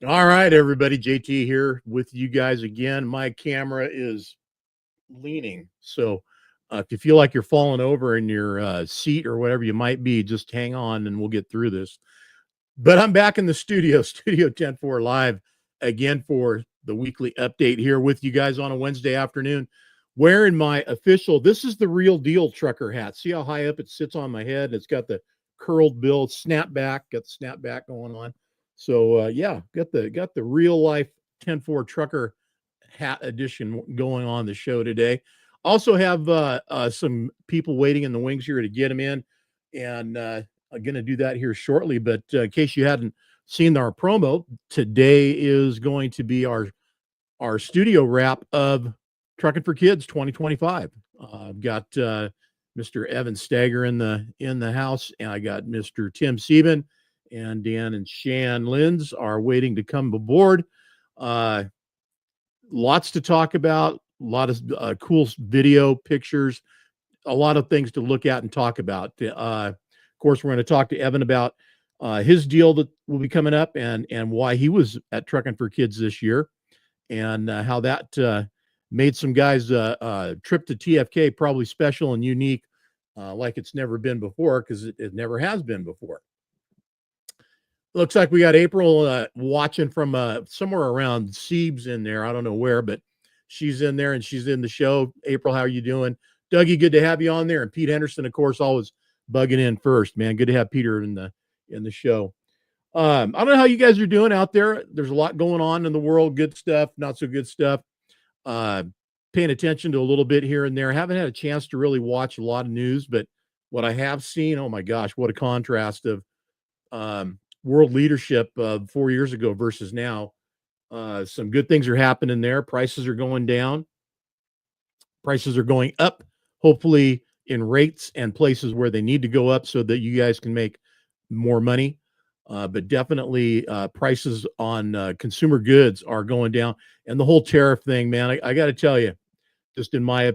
All right, everybody. JT here with you guys again. My camera is leaning. So if you feel like you're falling over in your seat or whatever you might be, just hang on and we'll get through this. But I'm back in the studio, Studio 10-4 live again for the weekly update here with you guys on a Wednesday afternoon. Wearing my official, this is the real deal trucker hat. See how high up it sits on my head? It's got the curled bill, snapback, got the snapback going on. So yeah, got the real life 10-4 trucker hat edition going on the show today. Also have some people waiting in the wings here to get them in, and I'm going to do that here shortly. But in case you hadn't seen our promo, today is going to be our studio wrap of Truckin For Kids 2025. I've got Mr. Evan Steger in the house, and I got Mr. Tim Sieben and Dan and Shan Linss are waiting to come aboard. Lots to talk about, a lot of cool video, pictures, a lot of things to look at and talk about. Of course, we're going to talk to Evan about his deal that will be coming up and why he was at Truckin For Kids this year, and how that made some guys' trip to TFK probably special and unique, like it's never been before, because it never has been before. Looks like we got April watching from somewhere around Seebs in there. I don't know where, but she's in there and she's in the show. April, how are you doing? Dougie, good to have you on there. And Pete Henderson, of course, always bugging in first, man. Good to have Peter in the show. I don't know how you guys are doing out there. There's a lot going on in the world. Good stuff, not so good stuff. Paying attention to a little bit here and there. Haven't had a chance to really watch a lot of news, but what I have seen, oh my gosh, what a contrast of world leadership 4 years ago versus now. Some good things are happening there. Prices are going down. Prices are going up, hopefully in rates and places where they need to go up so that you guys can make more money. But definitely prices on consumer goods are going down. And the whole tariff thing, man, I got to tell you, just in my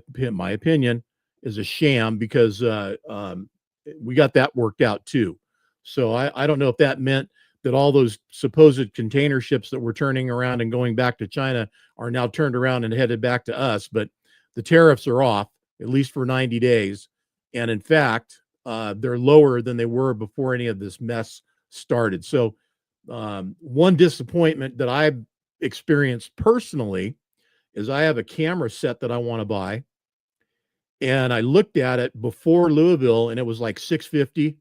opinion, is a sham, because we got that worked out too. So I don't know if that meant that all those supposed container ships that were turning around and going back to China are now turned around and headed back to us. But the tariffs are off, at least for 90 days. And in fact, they're lower than they were before any of this mess started. So one disappointment that I've experienced personally is I have a camera set that I want to buy. And I looked at it before Louisville and it was like $650.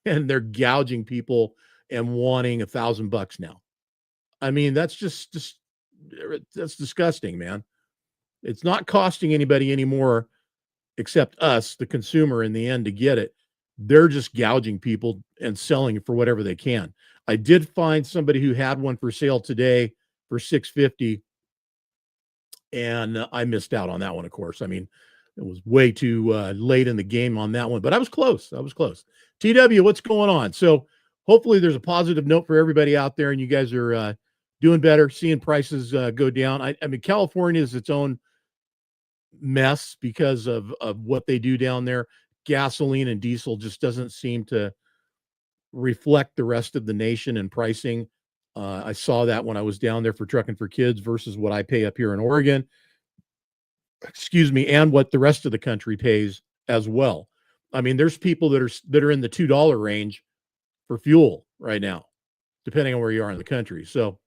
And they're gouging people and wanting $1,000 now. I mean, that's just that's disgusting, man. It's not costing anybody anymore except us, the consumer, in the end, to get it. They're just gouging people and selling it for whatever they can. I did find somebody who had one for sale today for $650, and I missed out on that one, of course. I mean, it was way too late in the game on that one, but I was close. TW, what's going on? So hopefully there's a positive note for everybody out there, and you guys are doing better, seeing prices go down. I mean, California is its own mess because of what they do down there. Gasoline and diesel just doesn't seem to reflect the rest of the nation in pricing. I saw that when I was down there for Truckin For Kids versus what I pay up here in Oregon. Excuse me, and what the rest of the country pays as well. I mean, there's people that are in the $2 range for fuel right now, depending on where you are in the country. So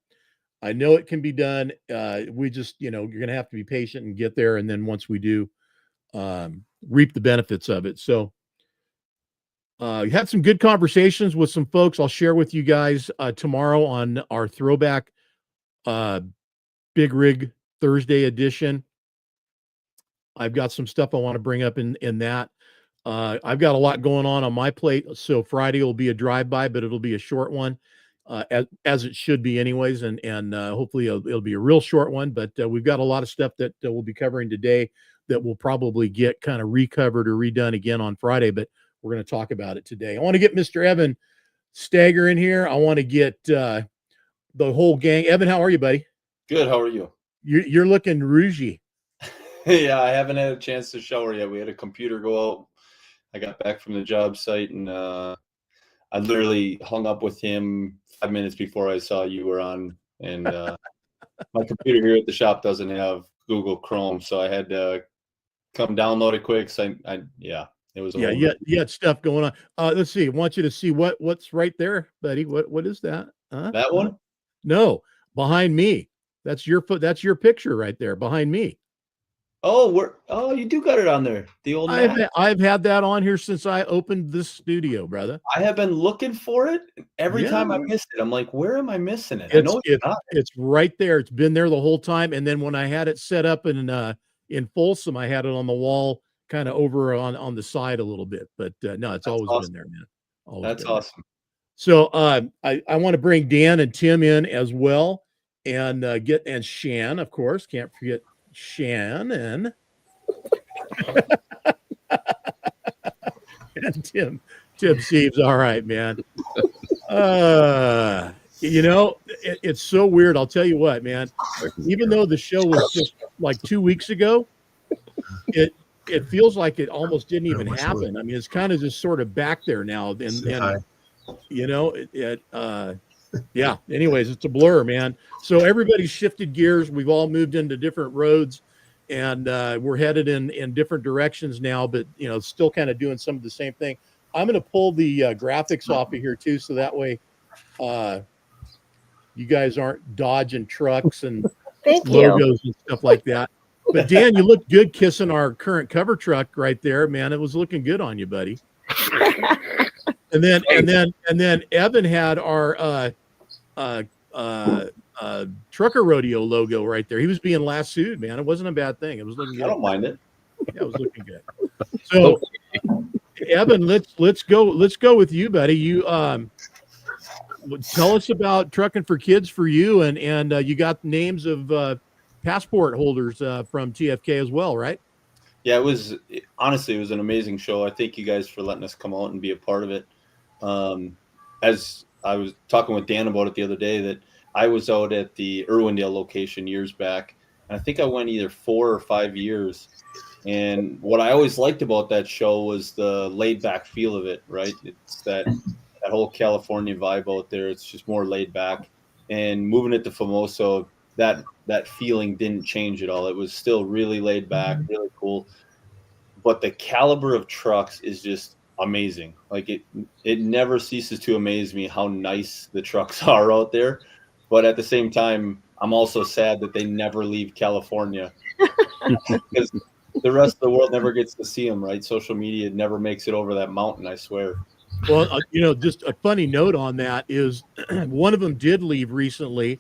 I know it can be done. We just, you're going to have to be patient and get there. And then once we do, reap the benefits of it. So had some good conversations with some folks. I'll share with you guys tomorrow on our throwback Big Rig Thursday edition. I've got some stuff I want to bring up in that. I've got a lot going on my plate. So Friday will be a drive-by, but it'll be a short one, as it should be anyways. And hopefully it'll be a real short one, but we've got a lot of stuff that we'll be covering today that will probably get kind of recovered or redone again on Friday, but we're going to talk about it today. I want to get Mr. Evan Steger in here. I want to get the whole gang. Evan, how are you, buddy? Good. How are you? You're looking rougey. Yeah, I haven't had a chance to shower yet. We had a computer go out. I got back from the job site, and I literally hung up with him 5 minutes before I saw you were on, and my computer here at the shop doesn't have Google Chrome, so I had to come download it quick. So yeah, it was a Yeah, whole. you had stuff going on. Let's see. I want you to see what's right there, buddy. What is that? That one? No, behind me. That's your foot. That's your picture right there behind me. Oh, you do got it on there. The old map. I've had that on here since I opened this studio, brother. I have been looking for it. Every time I Yeah. miss it, I'm like, where am I missing it? I know it's not. It's right there. It's been there the whole time. And then when I had it set up in Folsom, I had it on the wall, kind of over on the side a little bit. But no, it's That's always awesome. been there, man. Always That's been there. awesome. So I want to bring Dan and Tim in as well, and Shan, of course. Can't forget Shannon. And Tim Seaves. All right, man. It's so weird. I'll tell you what, man. Even though the show was just like 2 weeks ago, it feels like it almost didn't even happen. I mean, it's kind of just sort of back there now. And yeah. Anyways, it's a blur, man. So everybody's shifted gears. We've all moved into different roads, and we're headed in different directions now, but still kind of doing some of the same thing. I'm going to pull the graphics off of here too, so that way you guys aren't dodging trucks and logos and stuff like that. But Dan, you look good kissing our current cover truck right there, man. It was looking good on you, buddy. And then Evan had our trucker rodeo logo right there. He was being lassoed, man. It wasn't a bad thing. It was looking good. I don't mind it. Yeah, it was looking good. So Evan, let's go with you, buddy. You tell us about Truckin For Kids for you, and you got names of passport holders from TFK as well, right? Yeah, honestly, it was an amazing show. I thank you guys for letting us come out and be a part of it. As I was talking with Dan about it the other day, that I was out at the Irwindale location years back, and I think I went either 4 or 5 years. And what I always liked about that show was the laid back feel of it, right? It's that whole California vibe out there. It's just more laid back. And moving it to Famoso, that feeling didn't change at all. It was still really laid back, really cool. But the caliber of trucks is just amazing. Like it never ceases to amaze me how nice the trucks are out there. But at the same time, I'm also sad that they never leave California because the rest of the world never gets to see them, right? Social media never makes it over that mountain, I swear. Well, just a funny note on that is one of them did leave recently.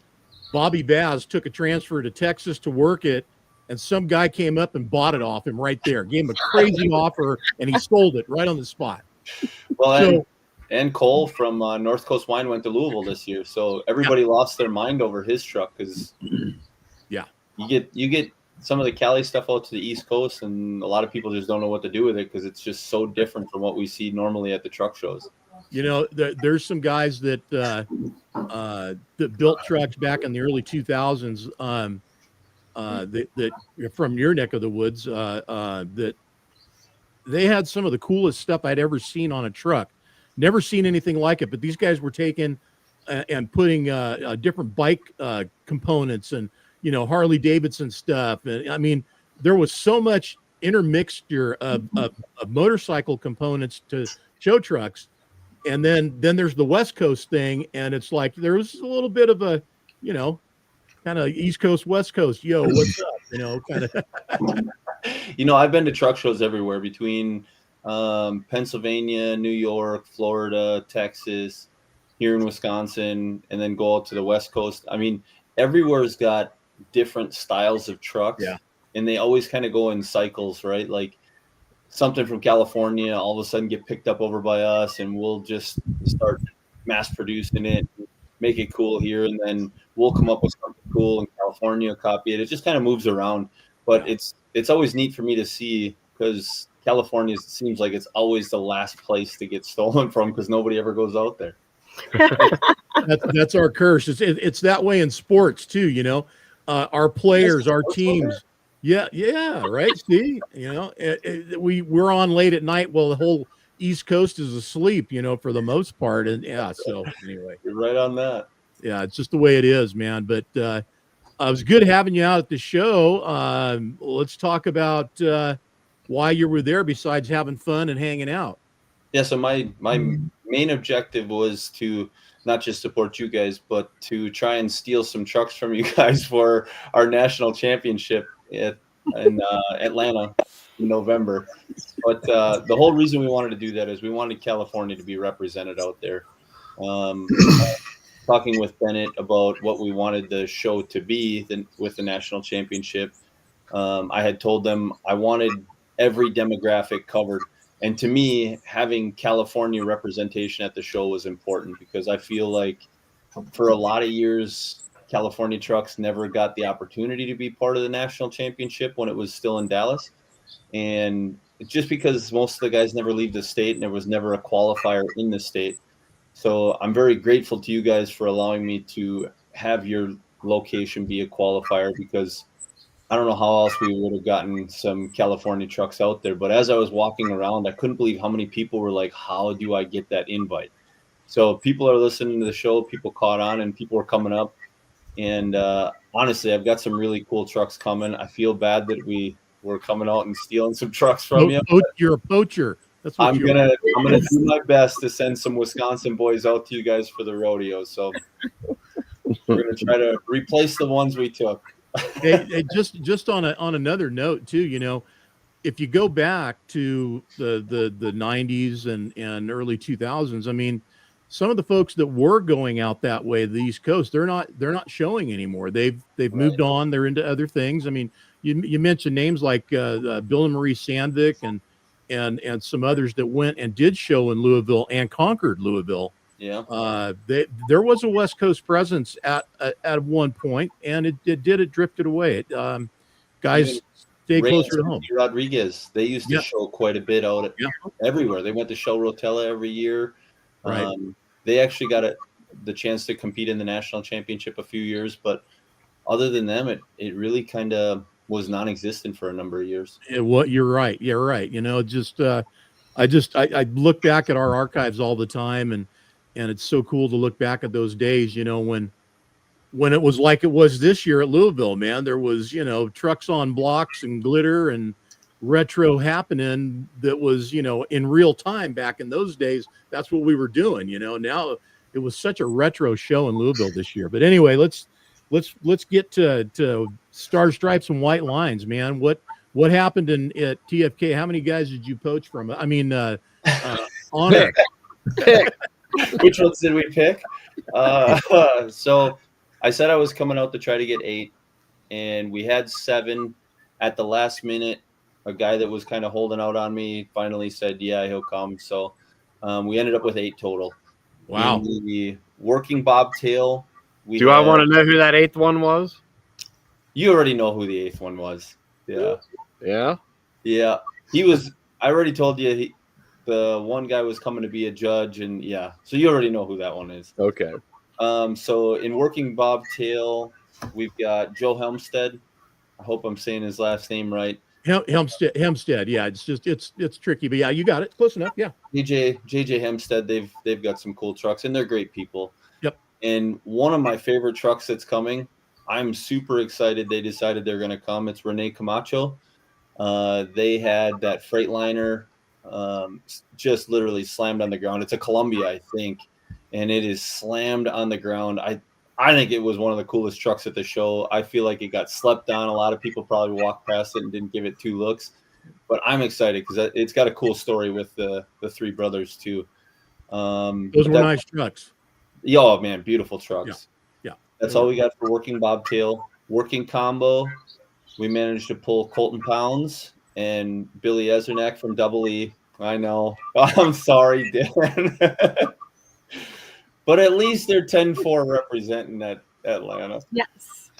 Bobby Baz took a transfer to Texas to work it, and some guy came up and bought it off him right there, gave him a crazy offer, and he sold it right on the spot. Well, and Cole from North Coast Wine went to Louisville this year, so everybody lost their mind over his truck because you get some of the Cali stuff out to the East Coast, and a lot of people just don't know what to do with it because it's just so different from what we see normally at the truck shows. There's some guys that built trucks back in the early 2000s that from your neck of the woods that they had some of the coolest stuff I'd ever seen on a truck. Never seen anything like it, but these guys were taking and putting different bike components and Harley Davidson stuff, and I mean there was so much intermixture of motorcycle components to show trucks. And then there's the West Coast thing, and it's like there was a little bit of a, kind of East Coast, West Coast. Yo, what's up? Kind of. I've been to truck shows everywhere between Pennsylvania, New York, Florida, Texas, here in Wisconsin, and then go out to the West Coast. I mean, everywhere's got different styles of trucks, and they always kind of go in cycles, right? Like something from California all of a sudden get picked up over by us, and we'll just start mass producing it, make it cool here, and then we'll come up with something cool in California, copy it. It just kind of moves around, but it's always neat for me to see because California seems like it's always the last place to get stolen from because nobody ever goes out there. That's our curse. It's that way in sports too. Our players, our teams. Yeah, right. See, we're on late at night while the whole East Coast is asleep, for the most part. And yeah, so anyway, You're right on that. yeah, it's just the way it is, man. But it was good having you out at the show. Let's talk about why you were there besides having fun and hanging out. Yeah, so my main objective was to not just support you guys, but to try and steal some trucks from you guys for our national championship in Atlanta in November. But the whole reason we wanted to do that is we wanted California to be represented out there. Talking with Bennett about what we wanted the show to be with the national championship. I had told them I wanted every demographic covered. And to me, having California representation at the show was important because I feel like for a lot of years, California trucks never got the opportunity to be part of the national championship when it was still in Dallas. And it's just because most of the guys never leave the state and there was never a qualifier in the state. So I'm very grateful to you guys for allowing me to have your location be a qualifier because I don't know how else we would have gotten some California trucks out there. But as I was walking around, I couldn't believe how many people were like, how do I get that invite? So people are listening to the show, people caught on, and people are coming up. And honestly, I've got some really cool trucks coming. I feel bad that we were coming out and stealing some trucks from you. You're a poacher. That's what I'm gonna do my best to send some Wisconsin boys out to you guys for the rodeo. So we're gonna try to replace the ones we took. Hey, just on another note too, if you go back to the 90s and early 2000s, I mean, some of the folks that were going out that way, the East Coast, they're not showing anymore. They've moved on. They're into other things. I mean, you mentioned names like Bill and Marie Sandvik and some others that went and did show in Louisville and conquered Louisville. Yeah. There was a West Coast presence at one point, and it drifted away. Guys stay closer to home. Rodriguez, they used to show quite a bit out everywhere. They went to show Rotella every year. Right. They actually got the chance to compete in the national championship a few years, but other than them, it really kind of was non-existent for a number of years. You're right. You're right. I look back at our archives all the time, and it's so cool to look back at those days, when it was like it was this year at Louisville, man. There was, trucks on blocks and glitter and retro happening that was, in real time back in those days. That's what we were doing, Now it was such a retro show in Louisville this year. But anyway, let's get to Star Stripes and White Lines, man. What happened at TFK? How many guys did you poach from? I mean, Honor. Which ones did we pick? So I said I was coming out to try to get 8, and we had 7 at the last minute. A guy that was kind of holding out on me finally said, yeah, he'll come. So we ended up with 8 total. Wow. In the working bobtail. I want to know who that 8th one was? You already know who the 8th one was. Yeah. Yeah? Yeah. I already told you the one guy was coming to be a judge, and yeah. So you already know who that one is. Okay. So in working bobtail, we've got Joe Helmstead. I hope I'm saying his last name right. Hempstead. Yeah, it's tricky, but yeah, you got it. Close enough. Yeah. JJ Hempstead. They've got some cool trucks, and they're great people. Yep. And one of my favorite trucks that's coming, I'm super excited. They decided they're going to come. It's Rene Camacho. They had that Freightliner just literally slammed on the ground. It's a Columbia, I think, and it is slammed on the ground. I think it was one of the coolest trucks at the show. I feel like it got slept on. A lot of people probably walked past it and didn't give it 2 looks. But I'm excited because it's got a cool story with the 3 brothers too. Those were nice trucks. Oh man, beautiful trucks. Yeah. That's all we got for working bobtail. Working combo, we managed to pull Colton Pounds and Billy Ezernak from Double E. I know. I'm sorry, Dan. But at least they're 10-4 representing that Atlanta. Yes.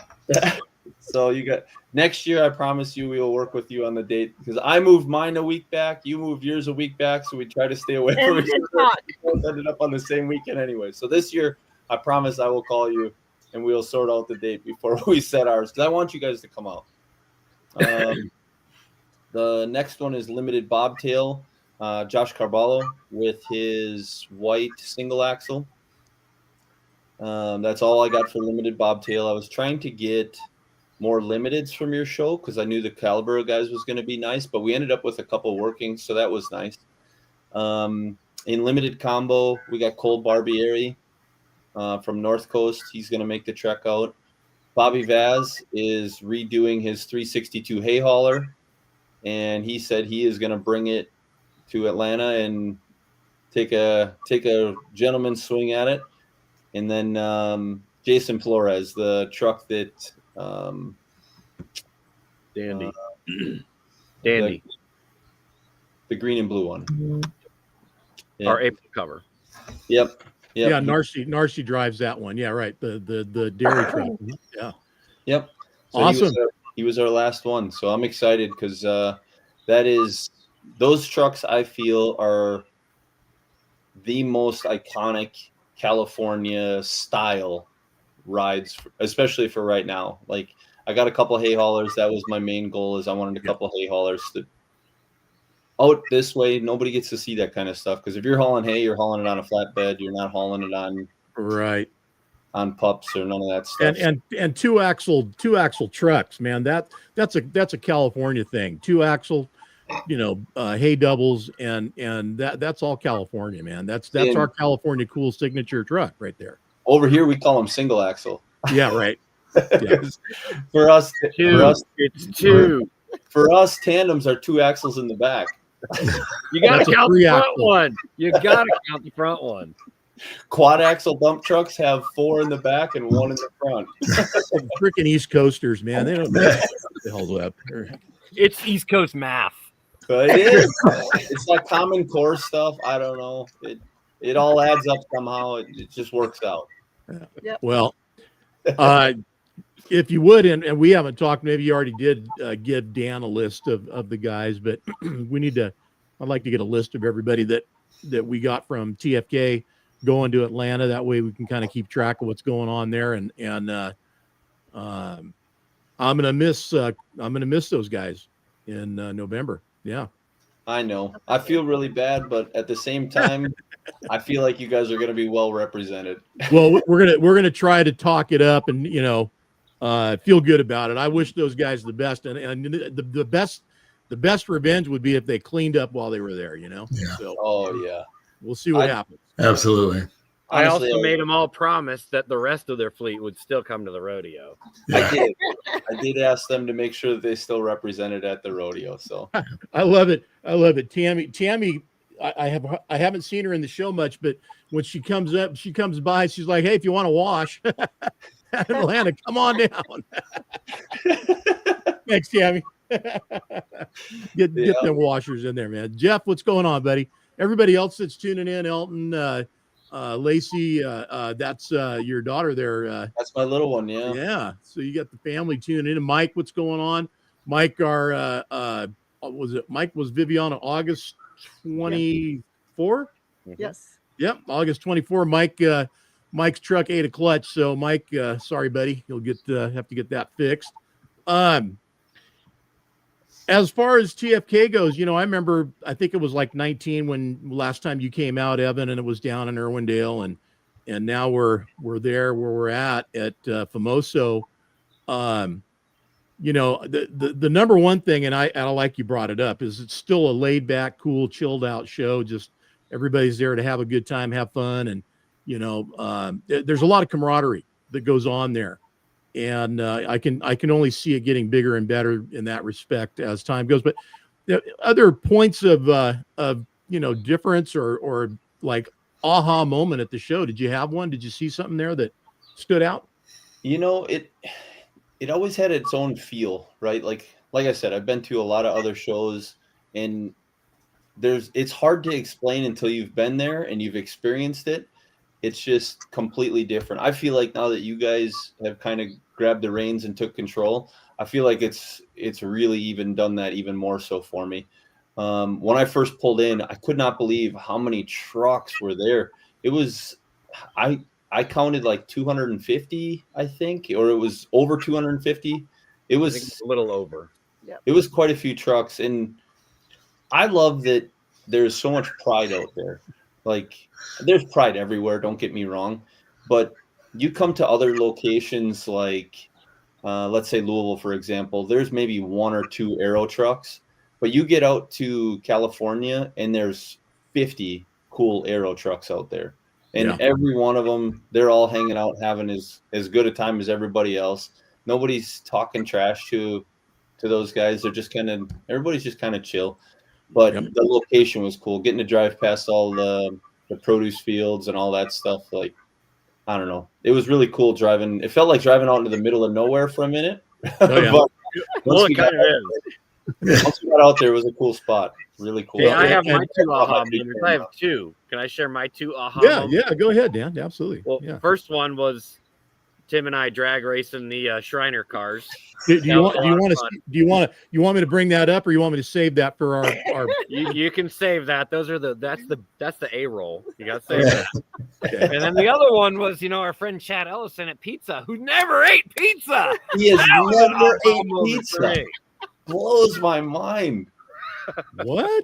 So you got next year. I promise you, we will work with you on the date because I moved mine a week back. You moved yours a week back, so we try to stay away from each other. We both ended up on the same weekend anyway. So this year, I promise I will call you and we'll sort out the date before we set ours because I want you guys to come out. The next one is limited bobtail. Josh Carballo with his white single axle. That's all I got for limited bobtail. I was trying to get more limiteds from your show because I knew the caliber of guys was going to be nice, but we ended up with a couple working, so that was nice. In limited combo, we got Cole Barbieri from North Coast. He's going to make the trek out. Bobby Vaz is redoing his 362 hay hauler, and he said he is going to bring it to Atlanta and take a gentleman's swing at it. And then Jason Flores, the truck that Dandy. The green and blue one. Yeah. Our April cover. Yep. Yeah, Narcy drives that one. Yeah, right. The dairy truck. Yeah. Yep. So awesome. He was our last one. So I'm excited because those trucks I feel are the most iconic California style rides, especially for right now. Like I got a couple hay haulers. That was my main goal, is I wanted a couple hay haulers to out this way. Nobody gets to see that kind of stuff, because if you're hauling hay, you're hauling it on a flatbed. You're not hauling it on pups or none of that stuff. And two axle trucks, man. That's a California thing. Two axle, hay doubles, and that's all California, man. That's our California cool signature truck right there. Over here we call them single axle. Yeah, right. Yeah. For us, it's two. For us, tandems are two axles in the back. You got to count the front one. You got to count the front one. Quad axle dump trucks have 4 in the back and 1 in the front. Freaking East Coasters, man. They don't know what the hell's up. It's East Coast math. But it is. It's like Common Core stuff. I don't know. It all adds up somehow. It just works out. Yep. Well, if you would, and we haven't talked, maybe you already did give Dan a list of the guys, but I'd like to get a list of everybody that we got from TFK going to Atlanta. That way we can kind of keep track of what's going on there. And I'm gonna miss those guys in November. Yeah, I know. I feel really bad, but at the same time, I feel like you guys are gonna be well represented. Well, we're gonna try to talk it up and feel good about it. I wish those guys the best, and the best revenge would be if they cleaned up while they were there. Yeah. So, oh yeah. We'll see what happens. Absolutely. I also made them all promise that the rest of their fleet would still come to the rodeo. Yeah. I did ask them to make sure that they still represented at the rodeo. So I love it. Tammy, I haven't seen her in the show much, but when she comes by, she's like, "Hey, if you want to wash, Atlanta, come on down." Thanks, Tammy. Get them washers in there, man. Jeff, what's going on, buddy? Everybody else that's tuning in, Elton, Lacey, that's your daughter there. That's my little one, yeah. Yeah. So you got the family tuning in. And Mike, what's going on? Mike, Mike was Viviana August 24? Yes. Yep, August 24. Mike's truck ate a clutch, so Mike, sorry, buddy, you'll have to get that fixed. As far as TFK goes, I remember, I think it was like 19 when last time you came out, Evan, and it was down in Irwindale, and now we're there where we're at Famoso. The number one thing, and I like you brought it up, is it's still a laid back, cool, chilled out show. Just everybody's there to have a good time, have fun. And, there's a lot of camaraderie that goes on there. And I can only see it getting bigger and better in that respect as time goes. But other points of difference or like aha moment at the show. Did you have one? Did you see something there that stood out? It always had its own feel, right? Like I said, I've been to a lot of other shows, and it's hard to explain until you've been there and you've experienced it. It's just completely different. I feel like now that you guys have kind of grabbed the reins and took control, I feel like it's really even done that even more so for me. When I first pulled in, I could not believe how many trucks were there. It was, I counted like 250, I think, or it was over 250. It was a little over. It was quite a few trucks. And I love that there's so much pride out there. Like, there's pride everywhere, don't get me wrong, but you come to other locations like let's say Louisville, for example, there's maybe 1 or 2 aero trucks, but you get out to California and there's 50 cool aero trucks out there. And every one of them, they're all hanging out, having as good a time as everybody else. Nobody's talking trash to those guys. They're just everybody's just kind of chill. But the location was cool. Getting to drive past all the produce fields and all that stuff, like, I don't know. It was really cool driving. It felt like driving out into the middle of nowhere for a minute. Oh, yeah. But Well, it kind of is. once we got out there, it was a cool spot. Really cool. Hey, I have my 2 aha moments. I have 2. Can I share my 2 aha moments? Yeah, go ahead, Dan. Absolutely. Well, first one was Tim and I drag racing the Shriner cars. Do you want me to bring that up, or you want me to save that for our You can save that. That's the A roll. You got to save that. Okay. And then the other one was, our friend Chad Ellison at Pizza, who never ate pizza. He has never ate pizza. Blows my mind. What?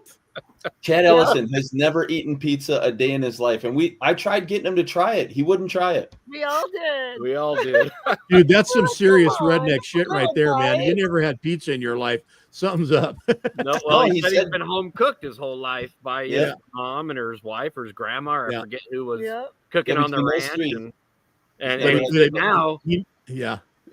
Chad Ellison has never eaten pizza a day in his life, and I tried getting him to try it. He wouldn't try it. We all did. We all did. Dude, that's some serious redneck shit right there, man. You never had pizza in your life. Something's up. No, well, he said he's been home cooked his whole life by his mom or his wife or his grandma, or I forget who was cooking on the ranch. And now,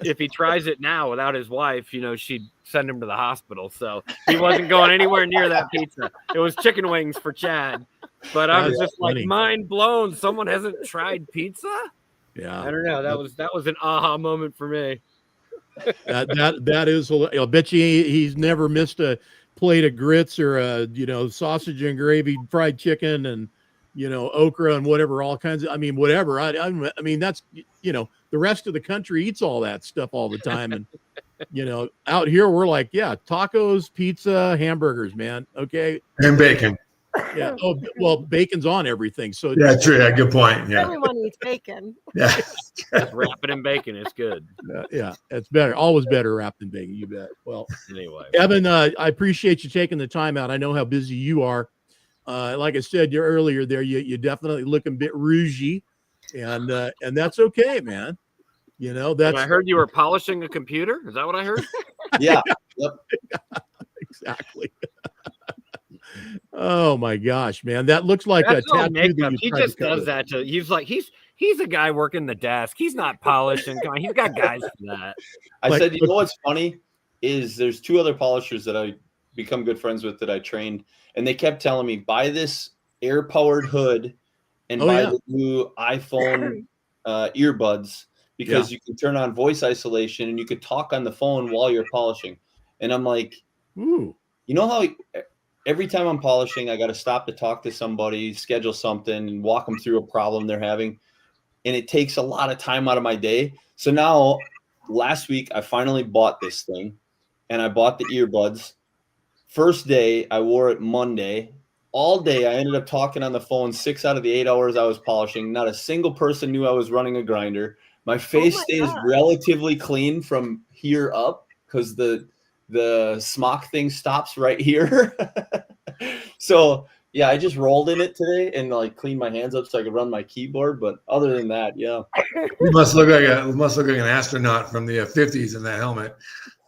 if he tries it now without his wife, she'd send him to the hospital. So he wasn't going anywhere near that pizza. It was chicken wings for Chad. But I was just funny. Like, mind blown. Someone hasn't tried pizza? Yeah. I don't know. That was an aha moment for me. That is, I'll bet you he's never missed a plate of grits or a sausage and gravy, fried chicken, and okra and whatever, all kinds of, whatever. I mean that's the rest of the country eats all that stuff all the time, and out here we're like, tacos, pizza, hamburgers, man. Okay, and bacon. Yeah. Oh, well, bacon's on everything. So yeah, true. Yeah, good point. Yeah. Everyone eats bacon. Yeah. Wrap it in bacon. It's good. Yeah, it's better. Always better wrapped in bacon. You bet. Well, anyway, Evan, I appreciate you taking the time out. I know how busy you are. Like I said earlier, there you definitely look a bit rougey, and that's okay, man. That's. I heard you were polishing a computer. Is that what I heard? Yeah. Yep. Exactly. Oh my gosh, man! That looks like a tattoo. That he just does that to. He's like he's a guy working the desk. He's not polishing. He's got guys for that. I said, you know what's funny is there's 2 other polishers that I become good friends with that I trained, and they kept telling me, buy this air-powered hood and buy the new iPhone earbuds, because you can turn on voice isolation and you could talk on the phone while you're polishing. And I'm like, ooh, you know how every time I'm polishing, I got to stop to talk to somebody, schedule something, and walk them through a problem they're having. And it takes a lot of time out of my day. So now, last week, I finally bought this thing, and I bought the earbuds. First day, I wore it Monday. All day, I ended up talking on the phone 6 out of the 8 hours I was polishing. Not a single person knew I was running a grinder. My face stays relatively clean from here up because the smock thing stops right here. So yeah, I just rolled in it today and cleaned my hands up so I could run my keyboard. But other than that, yeah. You must look like an astronaut from the 50s in that helmet.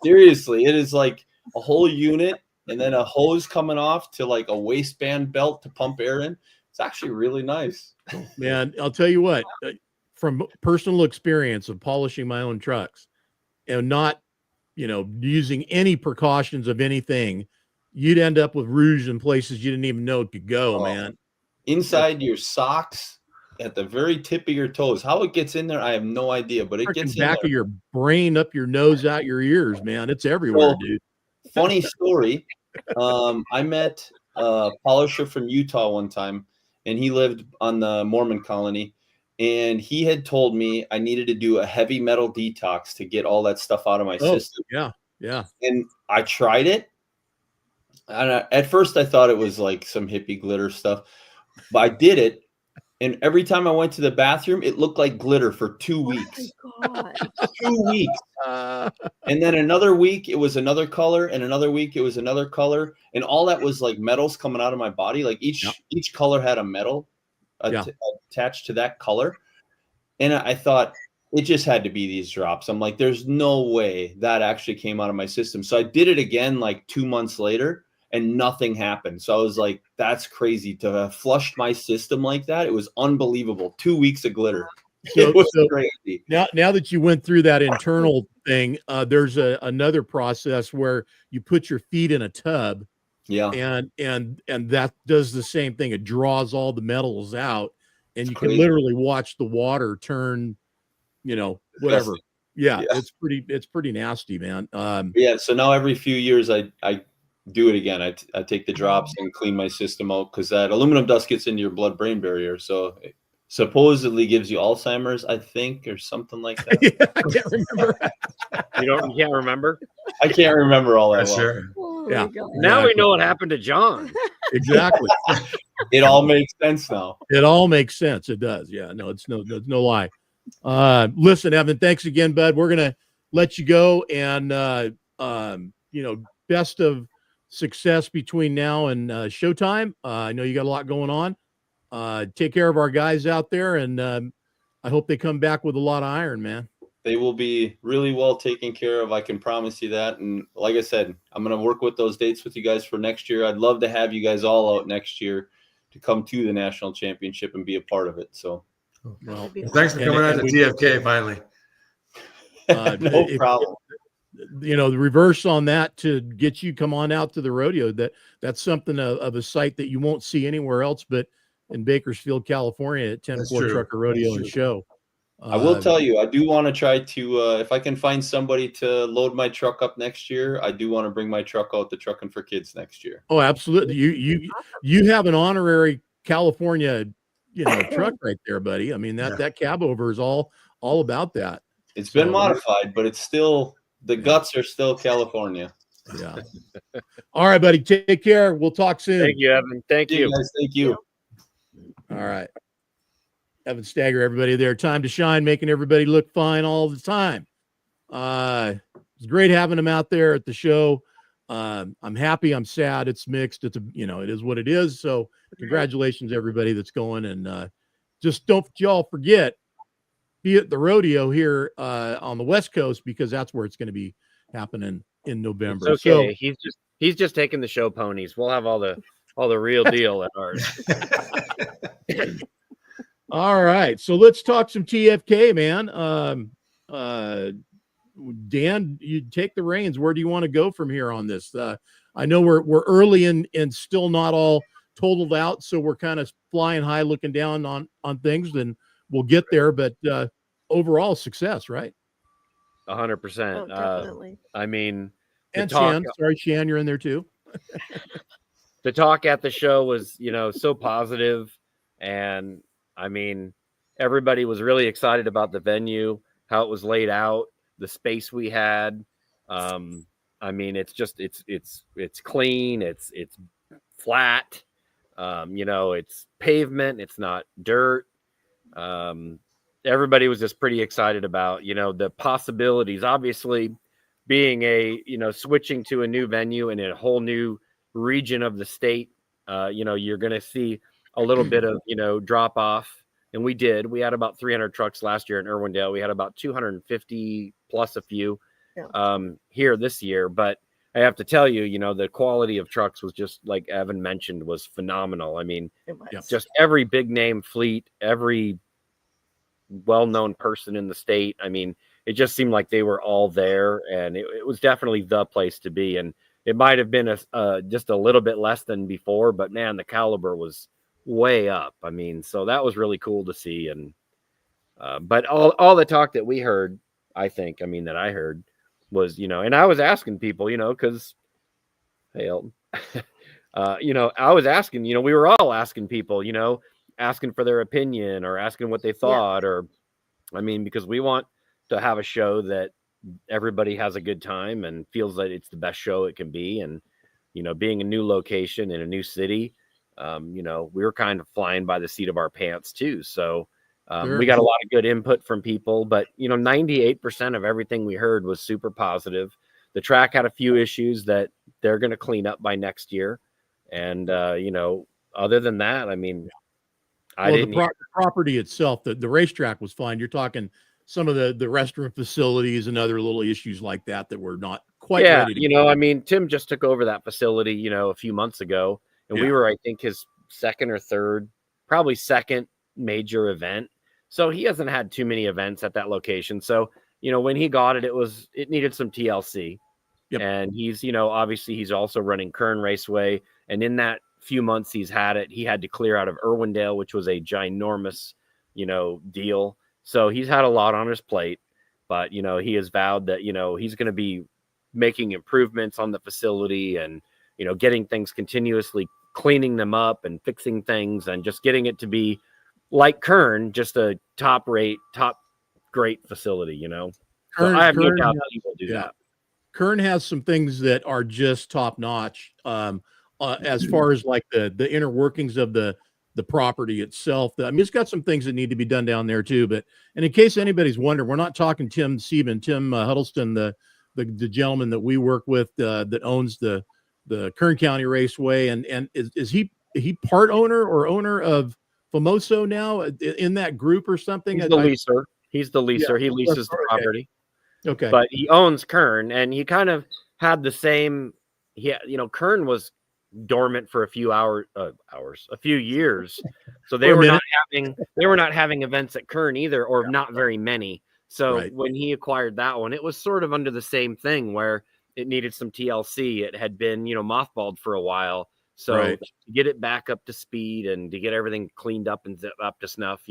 Seriously, it is like a whole unit and then a hose coming off to like a waistband belt to pump air in. It's actually really nice. Man, I'll tell you what, from personal experience of polishing my own trucks and not using any precautions of anything, you'd end up with rouge in places you didn't even know it could go, man. Inside your socks, at the very tip of your toes. How it gets in there, I have no idea, but it gets in back of your brain, up your nose, out your ears, man. It's everywhere, dude. Funny story. I met a polisher from Utah one time, and he lived on the Mormon colony. And he had told me I needed to do a heavy metal detox to get all that stuff out of my system. Yeah, yeah. And I tried it. And at first I thought it was like some hippie glitter stuff, but I did it. And every time I went to the bathroom, it looked like glitter for 2 weeks. Oh God. 2 weeks. And then another week it was another color, and another week it was another color, and all that was like metals coming out of my body. Like each color had a metal attached to that color. And I thought it just had to be these drops. I'm like, there's no way that actually came out of my system. So I did it again like 2 months later, and nothing happened. So I was like, that's crazy to have flushed my system like that. It was unbelievable. 2 weeks of glitter. It was crazy. Now that you went through that internal thing, there's another process where you put your feet in a tub. Yeah. And that does the same thing. It draws all the metals out, and it's you crazy. can literally watch the water turn, whatever. Yeah, it's pretty nasty, man. Yeah. So now every few years I do it again. I take the drops and clean my system out, because that aluminum dust gets into your blood-brain barrier. So it supposedly gives you Alzheimer's, I think, or something like that. Yeah, I can't remember. You can't remember? I can't remember all that well. Sure. Oh Yeah. Now we know what happened to John. Exactly. It all makes sense now. It all makes sense. It does. Yeah. No, it's no lie. Listen, Evan, thanks again, bud. We're gonna let you go, and best of success between now and showtime. I know you got a lot going on. Take care of our guys out there, and I hope they come back with a lot of iron, man. They will be really well taken care of. I can promise you that. And like I said, I'm going to work with those dates with you guys for next year. I'd love to have you guys all out next year to come to the national championship and be a part of it. So, well, thanks for coming out to TFK finally. No problem. The reverse on that, to get you come on out to the rodeo, that's something of a sight that you won't see anywhere else but in Bakersfield, California at 10-4 Trucker Rodeo and Show. I will tell you, I do want to try to, if I can find somebody to load my truck up next year, I do want to bring my truck out to Truckin For Kids next year. Oh, absolutely. You have an honorary California, truck right there, buddy. I mean, that cab over is all about that. It's been modified, but it's still, the guts are still California. Yeah. All right, buddy. Take care. We'll talk soon. Thank you, Evan. Thank you. Guys, thank you. All right. Evan Steger, everybody there. Time to shine, making everybody look fine all the time. It's great having him out there at the show. I'm happy. I'm sad. It's mixed. It is what it is. So congratulations, everybody that's going. And just don't y'all forget, be at the rodeo here on the West Coast, because that's where it's going to be happening in November. It's okay. So, he's just taking the show ponies. We'll have all the real deal at ours. All right, so let's talk some TFK, man. Dan, you take the reins. Where do you want to go from here on this? I know we're early and still not all totaled out, so we're kind of flying high, looking down on things, and we'll get there. But overall success, right? 100%. Definitely. I mean, and Shan, sorry, Shan, you're in there too. The talk at the show was, so positive, and I mean, everybody was really excited about the venue, how it was laid out, the space we had. I mean, it's just, it's clean. It's flat. It's pavement. It's not dirt. Everybody was just pretty excited about, the possibilities, obviously being switching to a new venue in a whole new region of the state. You're going to see a little bit of, drop off. And we had about 300 trucks last year in Irwindale. We had about 250 plus a few here this year. But I have to tell you, the quality of trucks was just, like Evan mentioned, was phenomenal. I mean, just every big name fleet, every well-known person in the state. I mean, it just seemed like they were all there, and it was definitely the place to be. And it might have been just a little bit less than before, but man, the caliber was way up. I mean, so that was really cool to see. And but all the talk that we heard, I heard was, and I was asking people, because hey, Elton, I was asking, we were all asking people, asking for their opinion or asking what they thought, or I mean, because we want to have a show that everybody has a good time and feels that it's the best show it can be. And being a new location in a new city, we were kind of flying by the seat of our pants too. So, Sure. We got a lot of good input from people, but 98% of everything we heard was super positive. The track had a few issues that they're going to clean up by next year. And, other than that, I mean, the property itself, the racetrack was fine. You're talking some of the restroom facilities and other little issues like that were not quite ready to I mean, Tim just took over that facility, a few months ago, and we were, I think, his second or third, probably second major event. So he hasn't had too many events at that location. So, when he got it, it needed some TLC. Yep. And he's, obviously he's also running Kern Raceway. And in that few months he's had it, he had to clear out of Irwindale, which was a ginormous, deal. So he's had a lot on his plate, but, he has vowed that, he's going to be making improvements on the facility and, getting things continuously, cleaning them up and fixing things and just getting it to be like Kern, just a top great facility, Kern, so I have no doubt that he will do that. Kern has some things that are just top notch. As far as like the inner workings of the property itself. I mean, it's got some things that need to be done down there too. And in case anybody's wondering, we're not talking Tim Huddleston, the gentleman that we work with that owns the Kern County Raceway. And is he part owner of Famoso now in that group or something? He's the leaser. He's the leaser. Yeah, he leases the property. Okay. But he owns Kern, and he kind of had the same. Kern was dormant for a few a few years, so they were not having events at Kern either, or not very many. So when he acquired that one, it was sort of under the same thing where it needed some TLC. It had been mothballed for a while, so to get it back up to speed and to get everything cleaned up and up to snuff,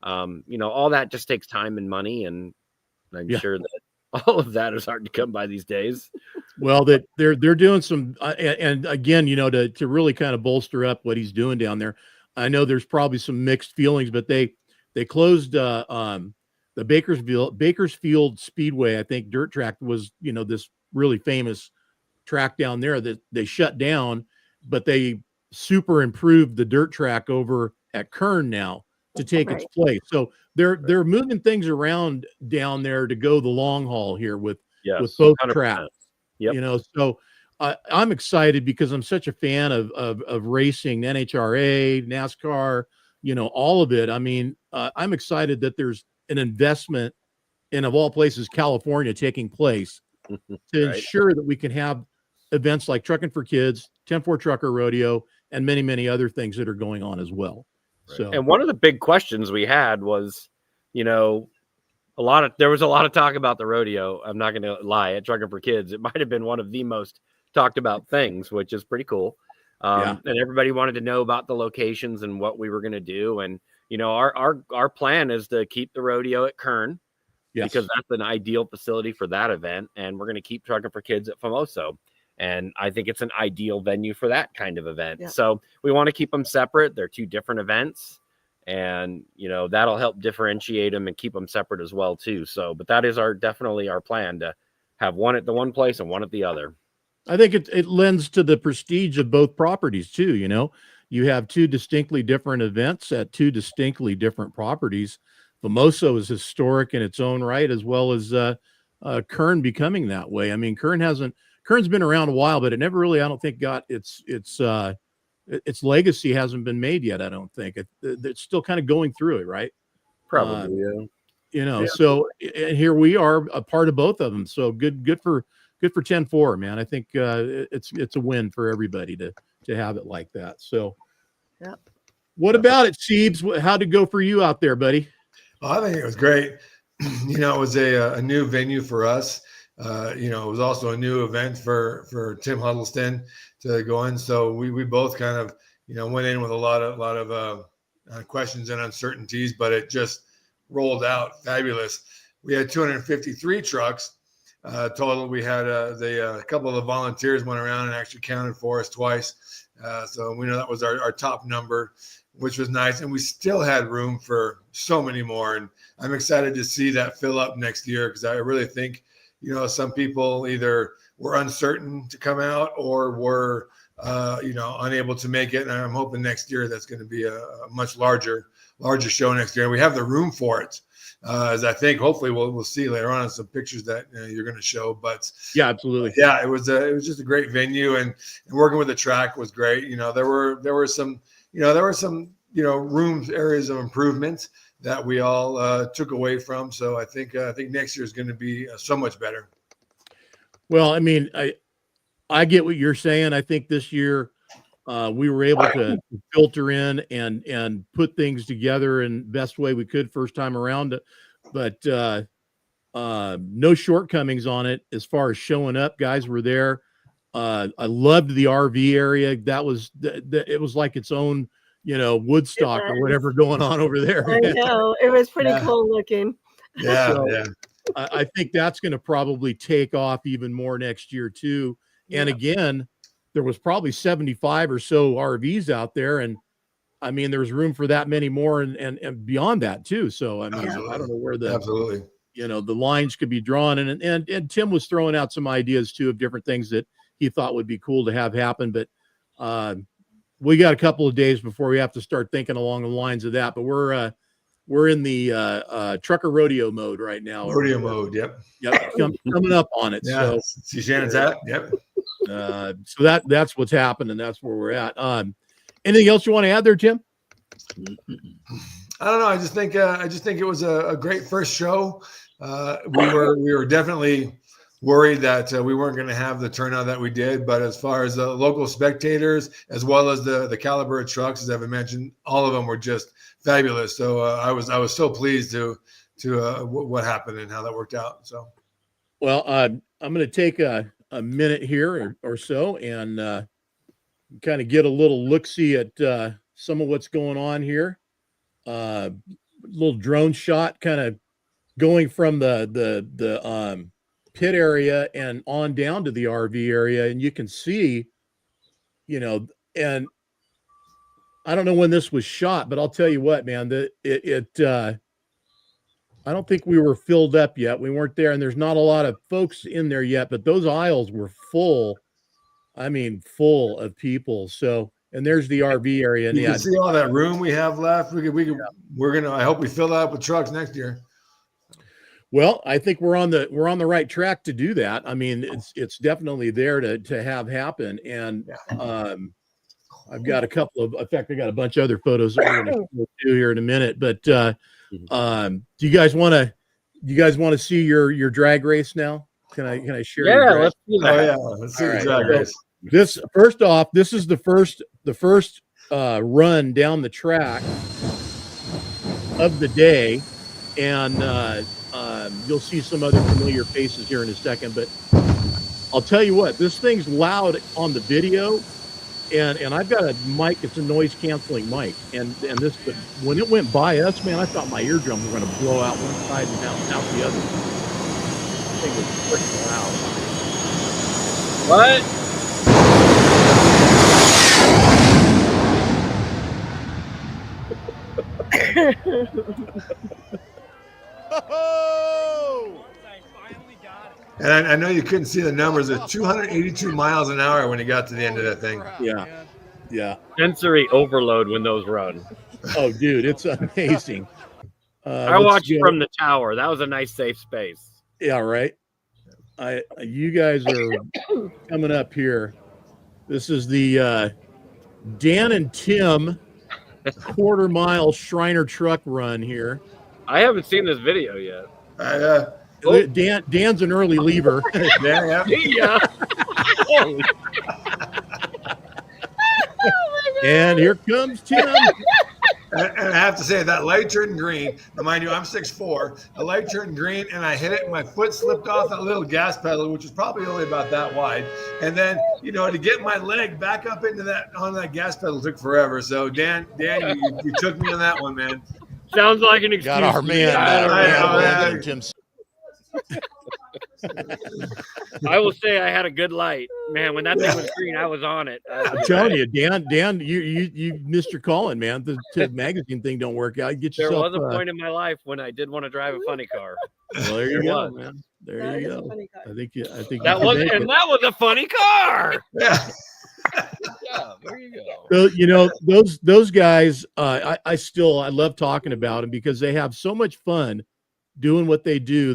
all that just takes time and money, and I'm sure that all of that is hard to come by these days. Well, that they're doing some, and again, to really kind of bolster up what he's doing down there. I know there's probably some mixed feelings, but they closed the Bakersfield Speedway. I think dirt track was this really famous track down there that they shut down, but they super improved the dirt track over at Kern now to take its place. So they're moving things around down there to go the long haul here with both 100%. Tracks. Yep. So I'm excited because I'm such a fan of racing, NHRA, NASCAR, all of it. I mean, I'm excited that there's an investment in, of all places, California taking place to ensure that we can have events like Truckin For Kids, 10-4 Trucker Rodeo, and many, many other things that are going on as well. Right. So, and one of the big questions we had was, there was a lot of talk about the rodeo. I'm not going to lie, at Truckin For Kids, it might have been one of the most talked about things, which is pretty cool. And everybody wanted to know about the locations and what we were going to do. And, our plan is to keep the rodeo at Kern because that's an ideal facility for that event. And we're going to keep Truckin For Kids at Famoso. And I think it's an ideal venue for that kind of event. Yeah. So we want to keep them separate. They're two different events. And, that'll help differentiate them and keep them separate as well, too. So, but that is definitely our plan, to have one at the one place and one at the other. I think it lends to the prestige of both properties, too. You have two distinctly different events at two distinctly different properties. Famoso is historic in its own right, as well as Kern becoming that way. I mean, Kern's been around a while, but it never really, I don't think, got its legacy hasn't been made yet. I don't think it's still kind of going through it, right? Probably, So and here we are, a part of both of them. So good for 10-4, man. I think it's a win for everybody to have it like that. So, what about it, Siebes? How'd it go for you out there, buddy? Well, I think it was great. It was a new venue for us. It was also a new event for Tim Huddleston to go in. So we both kind of, went in with a lot of questions and uncertainties, but it just rolled out fabulous. We had 253 trucks total. We had a couple of the volunteers went around and actually counted for us twice. So we know that was our top number, which was nice. And we still had room for so many more. And I'm excited to see that fill up next year, because I really think, some people either were uncertain to come out or were, unable to make it. And I'm hoping next year that's going to be a much larger larger show next year. And we have the room for it. As I think, hopefully, we'll see later on in some pictures that you're going to show. But yeah, absolutely, yeah, it was just a great venue, and working with the track was great. There were some rooms, areas of improvement that we all took away from. So I think next year is going to be so much better. Well, I mean, I get what you're saying. I think this year we were able to filter in and put things together in best way we could first time around, but no shortcomings on it as far as showing up. Guys were there. I loved the RV area. That was it was like its own, Woodstock or whatever going on over there. I know, it was pretty cool looking. Yeah, so, yeah. I think that's going to probably take off even more next year too. And again, there was probably 75 or so RVs out there, and I mean, there's room for that many more and beyond that too. So I mean, I don't know where the the lines could be drawn, and Tim was throwing out some ideas too of different things that he thought would be cool to have happen. But we got a couple of days before we have to start thinking along the lines of that. But we're in the trucker rodeo mode right now. Rodeo mode, yep. Coming up on it. Yeah, so see Shannon's hat, yep. So that's what's happened, and that's where we're at. Anything else you want to add there, Tim? I don't know. I just think it was a great first show. We were definitely worried that we weren't going to have the turnout that we did, but as far as the local spectators, as well as the caliber of trucks, as Evan mentioned, all of them were just fabulous. So I was so pleased to what happened and how that worked out. So, well, I'm going to take a minute here or so and kind of get a little look-see at some of what's going on here. Little drone shot kind of going from the pit area and on down to the RV area, and you can see, and I don't know when this was shot, but I'll tell you what, man, I don't think we were filled up yet. We weren't there, and there's not a lot of folks in there yet, but those aisles were full. I mean, full of people. So, and there's the RV area. And you can see all that room we have left. I hope we fill that up with trucks next year. Well, I think we're on the right track to do that. I mean, it's definitely there to have happen. And I've got a couple of, in fact, I got a bunch of other photos that we're going to do here in a minute. But do you guys want to see your drag race now? Can I share? Yeah, let's do that. Oh yeah, let's see the drag race. This first off, this is the first run down the track of the day, and you'll see some other familiar faces here in a second. But I'll tell you what, this thing's loud on the video, and I've got a mic. It's a noise canceling mic, and this. But when it went by us, man, I thought my eardrums were going to blow out one side and out the other. This thing was freaking loud. What? And I know you couldn't see the numbers. It's 282 miles an hour when you got to the end of that thing. Yeah. Sensory overload when those run. Oh, dude, it's amazing. I watched from the tower. That was a nice, safe space. Yeah, right. You guys are coming up here. This is the Dan and Tim quarter-mile Shriner truck run here. I haven't seen this video yet. Dan's an early lever. Yeah. And here comes Tim. And I have to say, that light turned green. Now, mind you, I'm 6'4". The light turned green, and I hit it, and my foot slipped off that little gas pedal, which was probably only about that wide. And then, to get my leg back up into that gas pedal took forever. So, Dan, you took me on that one, man. Sounds like an excuse. Got our man. Tim. I will say I had a good light, man. When that thing was green, I was on it. I'm telling you, Dan, you missed your calling, man. The magazine thing don't work out. There was a point in my life when I did want to drive a funny car. Well, there you go, man. There you go. I think that was a funny car. Yeah. Yeah, There you go. So, those guys, I love talking about them because they have so much fun doing what they do.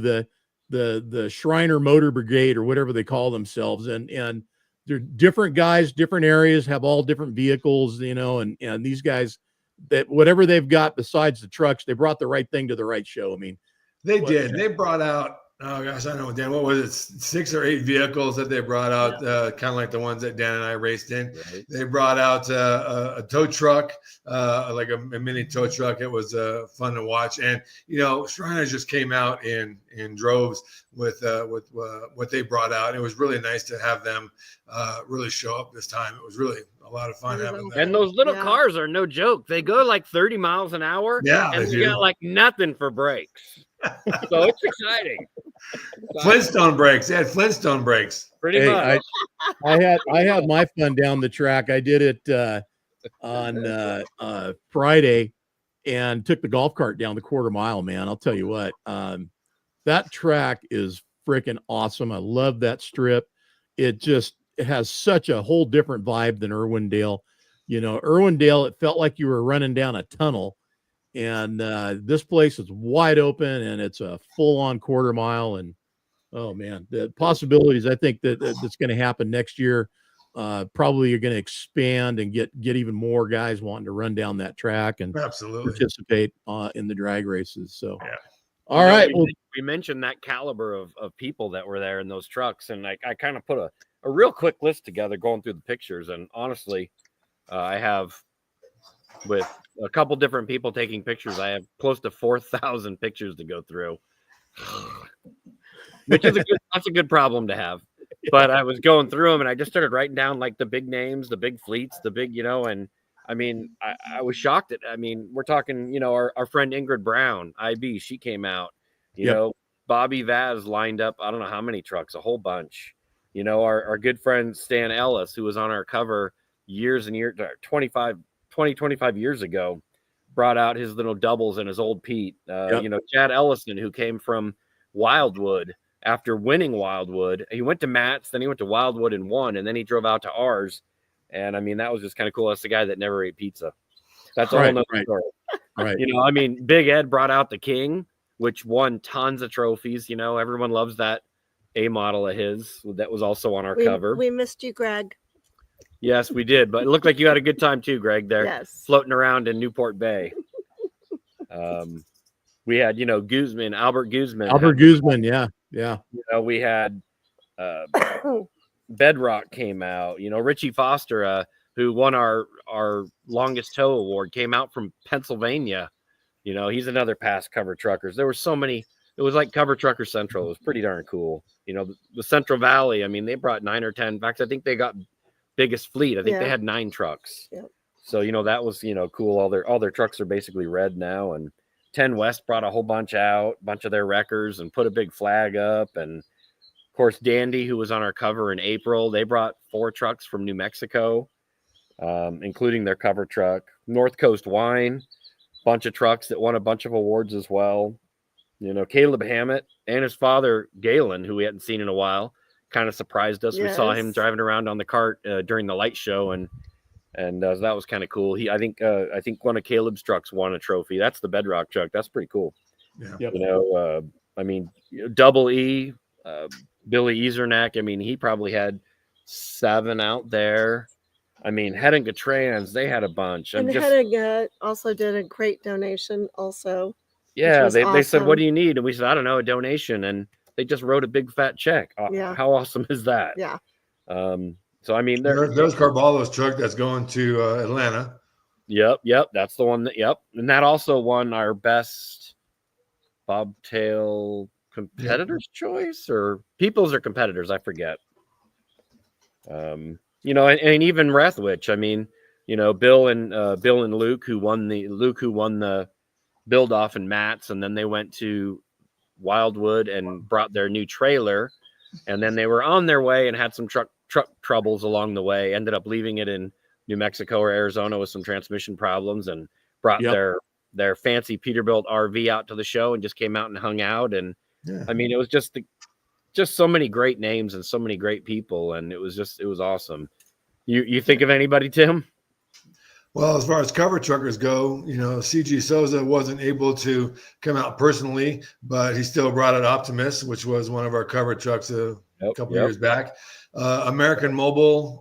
The Shriner Motor Brigade or whatever they call themselves, and they're different guys, different areas, have all different vehicles, and these guys, that whatever they've got besides the trucks, they brought the right thing to the right show. I mean, they did. They brought out, oh gosh, I don't know, Dan, what was it? 6 or 8 vehicles that they brought out, kind of like the ones that Dan and I raced in. Right. They brought out a tow truck, like a mini tow truck. It was fun to watch. And, Shriners just came out in droves with what they brought out. It was really nice to have them really show up this time. It was really a lot of fun having them. And those little cars are no joke. They go like 30 miles an hour. Yeah, and you got like nothing for brakes. So it's exciting. Flintstone brakes. They had Flintstone brakes. Pretty much. I had my fun down the track. I did it on Friday and took the golf cart down the quarter mile, man. I'll tell you what, that track is freaking awesome. I love that strip. It has such a whole different vibe than Irwindale. Irwindale, it felt like you were running down a tunnel. And this place is wide open, and it's a full-on quarter mile. And oh man, the possibilities I think that's going to happen next year. Probably you're going to expand and get even more guys wanting to run down that track and absolutely participate in the drag races. So, yeah. All right. We mentioned that caliber of people that were there in those trucks, and I kind of put a real quick list together going through the pictures. And honestly, I have, with a couple different people taking pictures, I have close to 4,000 pictures to go through, which is that's a good problem to have. But I was going through them, and I just started writing down like the big names, the big fleets, the big, and I mean, I was shocked at, we're talking, our friend Ingrid Brown, IB, she came out, Bobby Vaz lined up, I don't know how many trucks, a whole bunch, our good friend Stan Ellis, who was on our cover years and years, 25 years ago, brought out his little doubles and his old Pete. Chad Ellison, who came from Wildwood after winning Wildwood. He went to Matt's, then he went to Wildwood and won, and then he drove out to ours. And that was just kind of cool. That's the guy that never ate pizza. That's a whole nother story. Right. Big Ed brought out the King, which won tons of trophies. Everyone loves that A model of his that was also on our cover. We missed you, Greg. Yes, we did, but it looked like you had a good time too, Greg, there. Yes. Floating around in Newport Bay. We had, Guzman, Albert Guzman. Yeah. We had Bedrock came out. Richie Foster, who won our longest tow award, came out from Pennsylvania. He's another past cover truckers. There were so many. It was like Cover Trucker Central. It was pretty darn cool. The Central Valley, they brought 9 or 10. In fact, I think they got biggest fleet. I think they had 9 trucks. Yep. So that was cool. All their trucks are basically red now. And 10 West brought a whole bunch out, a bunch of their wreckers, and put a big flag up. And of course, Dandy, who was on our cover in April, they brought 4 trucks from New Mexico, including their cover truck. North Coast Wine, bunch of trucks that won a bunch of awards as well. Caleb Hammett and his father Galen, who we hadn't seen in a while, kind of surprised us. Yes. We saw him driving around on the cart during the light show, and that was kind of cool. I think one of Caleb's trucks won a trophy. That's the Bedrock truck. That's pretty cool. Yeah. Double E, Billy Easernack. He probably had 7 out there. Head and Gatrans, they had a bunch. And Head and also did a great donation also. Yeah, they said, what do you need? And we said, I don't know, a donation. And they just wrote a big fat check. Yeah. How awesome is that? Yeah. So there's Carballo's truck that's going to Atlanta. Yep. That's the one and that also won our best bobtail competitors choice, or people's or competitors, I forget. And even Rethwich. Bill and Luke who won the build off in Matt's, and then they went to Wildwood and brought their new trailer, and then they were on their way and had some truck troubles along the way, ended up leaving it in New Mexico or Arizona with some transmission problems, and brought their fancy Peterbilt RV out to the show and just came out and hung out. And it was just so many great names and so many great people, and it was awesome. You think of anybody, Tim? Well, as far as cover truckers go, CG Souza wasn't able to come out personally, but he still brought out Optimus, which was one of our cover trucks a couple years back. American Mobile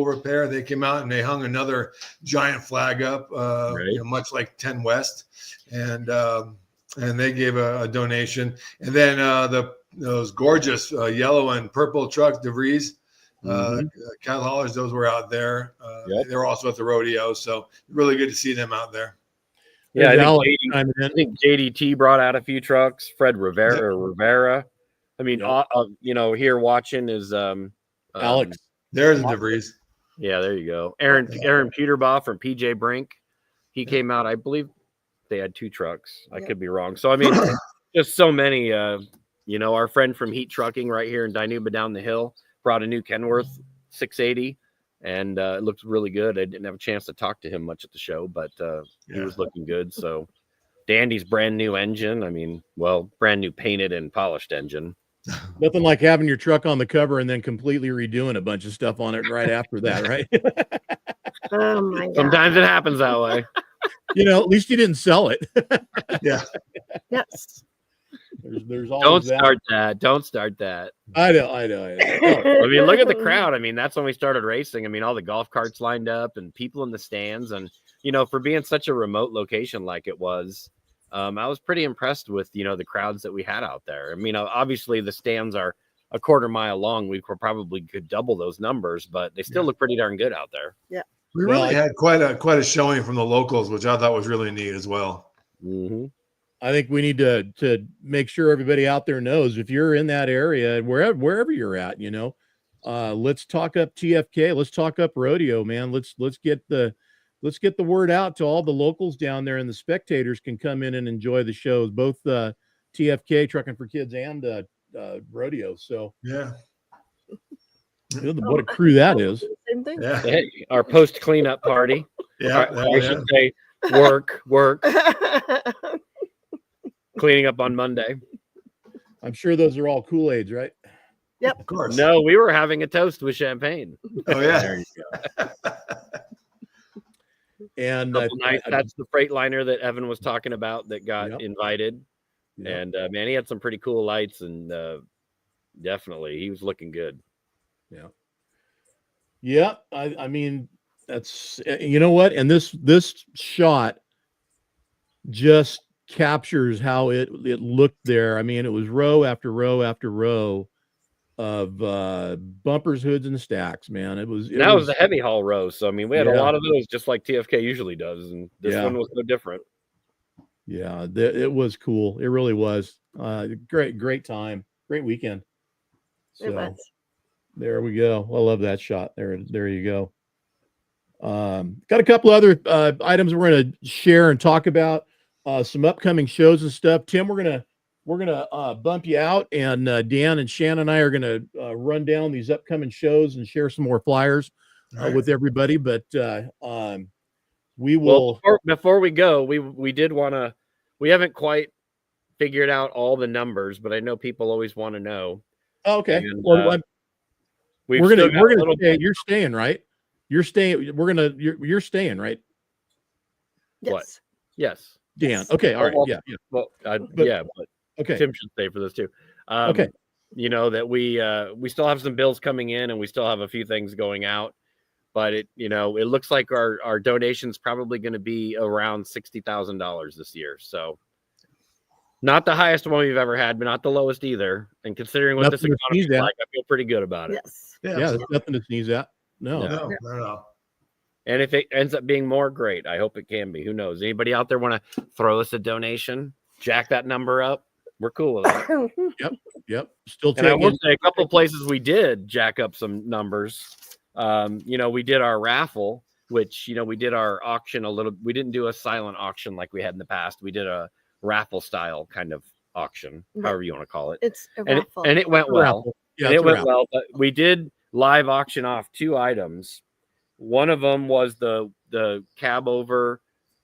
Repair, they came out and they hung another giant flag up, much like 10 West, and they gave a donation. And then those gorgeous yellow and purple trucks, DeVries, cattle haulers, those were out there. They were also at the rodeo, so really good to see them out there. Yeah, I think JDT brought out a few trucks. Fred Rivera. I mean, here watching is Alex. There's the DeVries. Yeah, there you go. Aaron Peterbaugh from PJ Brink. He came out. I believe they had 2 trucks. I could be wrong. So I mean, just so many. Our friend from Heat Trucking right here in Dinuba down the hill brought a new Kenworth 680, and it looked really good. I didn't have a chance to talk to him much at the show, but he was looking good. So Dandy's brand new engine. I mean, brand new painted and polished engine. Nothing like having your truck on the cover and then completely redoing a bunch of stuff on it right after that, right? Oh my God. Sometimes it happens that way. At least you didn't sell it. Yeah. Yes. There's always Don't start that. I know. I mean, look at the crowd. I mean, that's when we started racing. I mean, all the golf carts lined up and people in the stands, and for being such a remote location like it was, I was pretty impressed with the crowds that we had out there. I mean, obviously the stands are a quarter mile long. We probably could double those numbers, but they still look pretty darn good out there. Yeah. We really had quite a showing from the locals, which I thought was really neat as well. Mm-hmm. I think we need to make sure everybody out there knows, if you're in that area, wherever you're at, let's talk up TFK. Let's talk up rodeo, man. Let's get the word out to all the locals down there, and the spectators can come in and enjoy the shows, both TFK, Truckin For Kids, and rodeo. So what a crew that is. Same thing. Yeah. Hey, our post cleanup party. I should say work. Cleaning up on Monday. I'm sure those are all Kool-Aids, right? Yep. Of course. No, we were having a toast with champagne. Oh yeah. There you go. And that's the Freightliner that Evan was talking about that got invited. Yep. And man, he had some pretty cool lights, and definitely he was looking good. Yeah. I mean, that's what, and this shot just captures how it looked there. I mean, it was row after row after row of bumpers, hoods, and stacks, man. It was the heavy haul row. So I mean, we had a lot of those, just like TFK usually does, and this one was no different. Yeah, it was cool. It really was. Great time, great weekend. So there we go. I love that shot. There you go. Got a couple other items we're going to share and talk about. Some upcoming shows and stuff. Tim, we're gonna bump you out, and Dan and Shannon and I are gonna run down these upcoming shows and share some more flyers with everybody. But we will. Before we go, we did want to. We haven't quite figured out all the numbers, but I know people always want to know. Oh, okay. And, we're gonna stay. You're staying, right? You're staying. You're staying, right? Yes. What? Yes. Dan. Okay. All right. Yeah. Well, but okay. Tim should stay for this too. Okay. That we still have some bills coming in, and we still have a few things going out, but it looks like our donation's probably going to be around $60,000 this year. So not the highest one we've ever had, but not the lowest either. And considering what this economy is like, I feel pretty good about it. Yes. Yeah. There's nothing to sneeze at. No. And if it ends up being more, great. I hope it can be. Who knows? Anybody out there want to throw us a donation? Jack that number up. We're cool with that. Yep. Still taking. And I will say a couple of places we did jack up some numbers. We did our raffle, which we did our auction a little. We didn't do a silent auction like we had in the past. We did a raffle style kind of auction, however you want to call it. It's a raffle, and it went well. Yeah, it went well. But we did live auction off 2 items. One of them was the cab over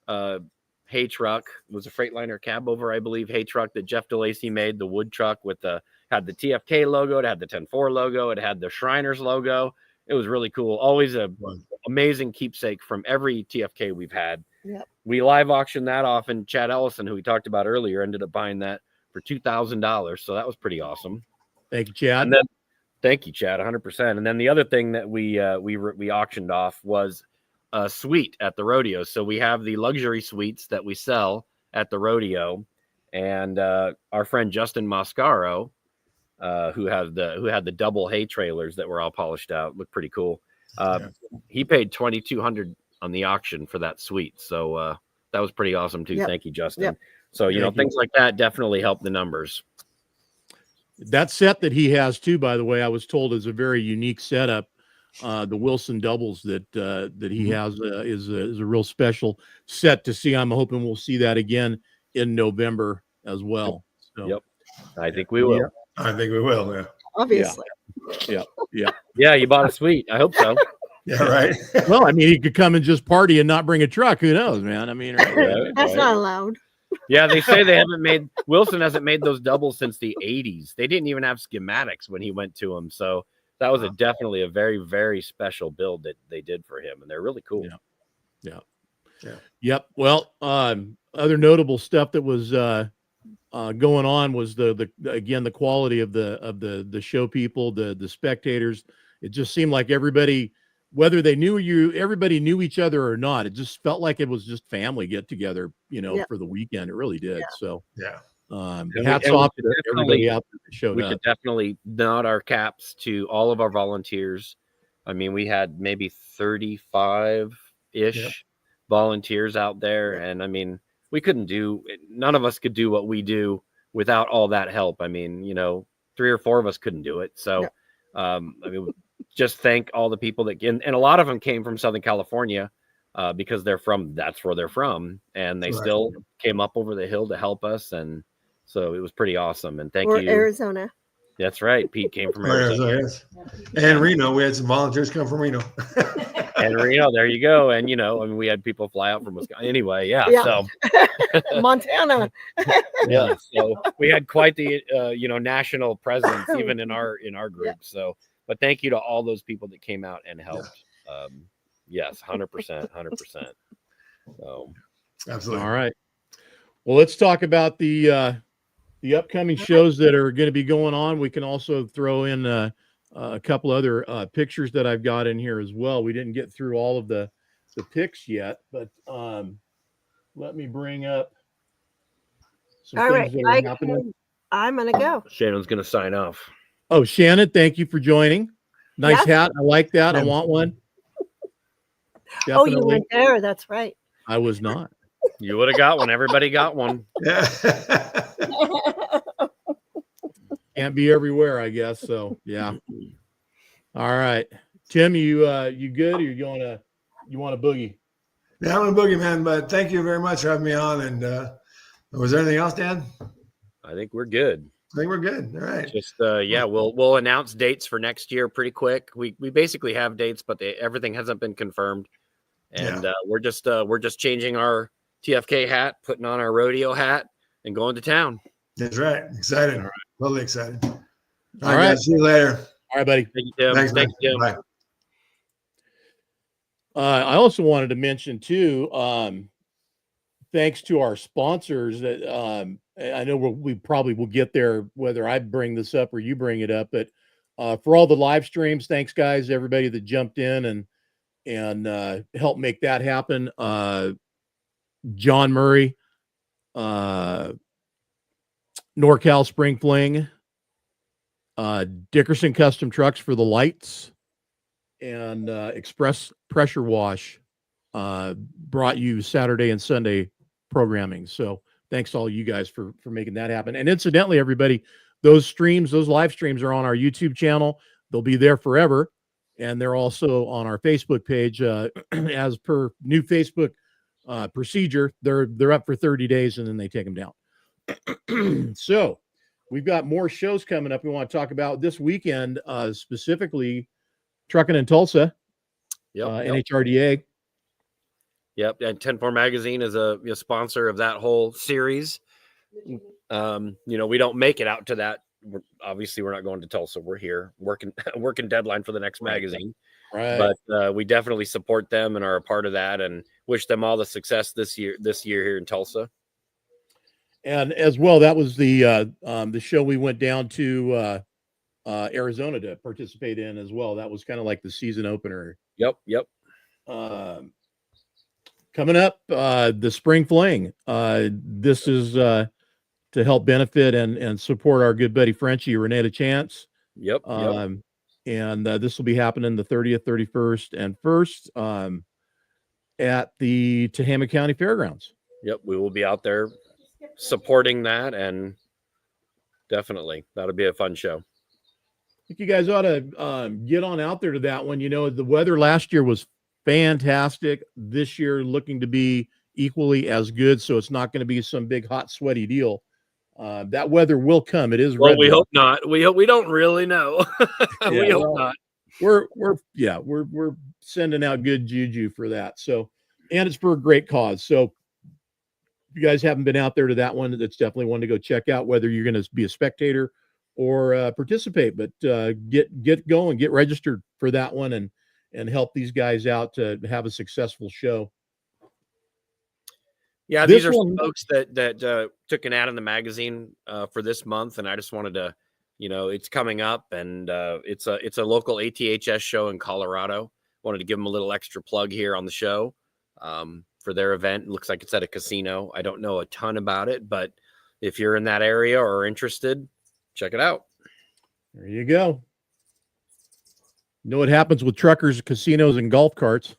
hay truck. It was a Freightliner cab over, I believe, hay truck that Jeff DeLacy made, the wood truck with had the TFK logo, it had the 10-4 logo, it had the Shriners logo, it was really cool. Always a amazing keepsake from every TFK we've had. Yep. We live auctioned that off, and Chad Ellison, who we talked about earlier, ended up buying that for $2,000. So that was pretty awesome. Thank you, Chad. And then, thank you, Chad, 100%. And then the other thing that we auctioned off was a suite at the rodeo. So we have the luxury suites that we sell at the rodeo, and our friend Justin Mascaro, who had the double hay trailers that were all polished out, looked pretty cool. He paid $2,200 on the auction for that suite, so that was pretty awesome too. Thank you, Justin. So things like that definitely help the numbers. That set that he has too, by the way, I was told is a very unique setup. The Wilson doubles that he has is a real special set to see. I'm hoping we'll see that again in November as well. So, I think we will. I think we will. Yeah. Obviously. Yeah. You bought a suite. I hope so. Yeah. Right. Well, I mean, he could come and just party and not bring a truck. Who knows, man? I mean, that's not allowed. Yeah, they say Wilson hasn't made those doubles since the 80s. They didn't even have schematics when he went to them. So that was definitely a very, very special build that they did for him. And they're really cool. Yep. Well, other notable stuff that was going on was the quality of the show people, the spectators. It just seemed like everybody, whether they knew everybody knew each other or not, it just felt like it was just family get together, for the weekend. It really did. So hats off to everybody out there that showed up. We could definitely nod our caps to all of our volunteers. I mean, we had maybe 35-ish volunteers out there. And I mean, none of us could do what we do without all that help. I mean, 3 or 4 of us couldn't do it. So, I mean, just thank all the people and a lot of them came from Southern California because that's where they're from. And they still came up over the hill to help us. And so it was pretty awesome. And thank you. Arizona. That's right. Pete came from Arizona. Yes. And Reno. We had some volunteers come from Reno. And Reno, there you go. And, we had people fly out from Wisconsin. Anyway, so. Montana. So we had quite the, national presence, even in our group. So, but thank you to all those people that came out and helped. Yes, 100%. So. Absolutely. All right. Well, let's talk about the upcoming shows that are going to be going on. We can also throw in a couple other pictures that I've got in here as well. We didn't get through all of the pics yet, but let me bring up some things that are happening. I'm going to go. Shannon's going to sign off. Oh, Shannon, thank you for joining. Nice hat. I like that. I want one. Definitely. Oh, you weren't there. That's right. I was not. You would have got one. Everybody got one. Can't be everywhere, I guess. So yeah. All right, Tim, you good? Or you want to boogie? Yeah, I'm a boogie, man. But thank you very much for having me on. And was there anything else, Dan? I think we're good. I think we're good. All right. Just we'll announce dates for next year pretty quick. We basically have dates, but everything hasn't been confirmed. And we're just changing our TFK hat, putting on our rodeo hat, and going to town. That's right. Excited. All right. Totally excited. All right. Guys, see you later. All right, buddy. Thank you, Tim. Thanks, Thank you, Tim. Bye. I also wanted to mention too, thanks to our sponsors that I know we probably will get there whether I bring this up or you bring it up, but for all the live streams, thanks guys, everybody that jumped in and helped make that happen. John Murray, NorCal Spring Fling, Dickerson Custom Trucks for the lights, and Express Pressure Wash brought you Saturday and Sunday programming. So thanks to all you guys for making that happen. And incidentally, everybody, those live streams are on our YouTube channel. They'll be there forever. And they're also on our Facebook page. As per new Facebook procedure, they're up for 30 days and then they take them down. So we've got more shows coming up we want to talk about this weekend, specifically Truckin in Tulsa, NHRDA. Yep, and 10-4 Magazine is a sponsor of that whole series. We don't make it out to that. Obviously, we're not going to Tulsa. We're here working deadline for the next magazine. Right. But we definitely support them and are a part of that, and wish them all the success this year here in Tulsa. And as well, that was the show we went down to Arizona to participate in as well. That was kind of like the season opener. Yep. Coming up, the Spring Fling. This is to help benefit and support our good buddy Frenchie, Renee Chance. Yep. And this will be happening the 30th, 31st, and 1st at the Tehama County Fairgrounds. Yep, we will be out there supporting that, and definitely that'll be a fun show. I think you guys ought to get on out there to that one. You know, the weather last year was fantastic. This year looking to be equally as good, so it's not going to be some big hot sweaty deal. That weather will come. It is. Well, we hope not. We don't really know. We hope not. We're sending out good juju for that. So, and it's for a great cause. So, if you guys haven't been out there to that one, that's definitely one to go check out, whether you're going to be a spectator or participate. But get going, get registered for that one, and help these guys out to have a successful show. Yeah, these are some folks that took an ad in the magazine for this month, and I just wanted to, it's coming up, and it's a local ATHS show in Colorado. Wanted to give them a little extra plug here on the show for their event. It looks like it's at a casino. I don't know a ton about it, but if you're in that area or are interested, check it out. There you go. You know what happens with truckers, casinos, and golf carts?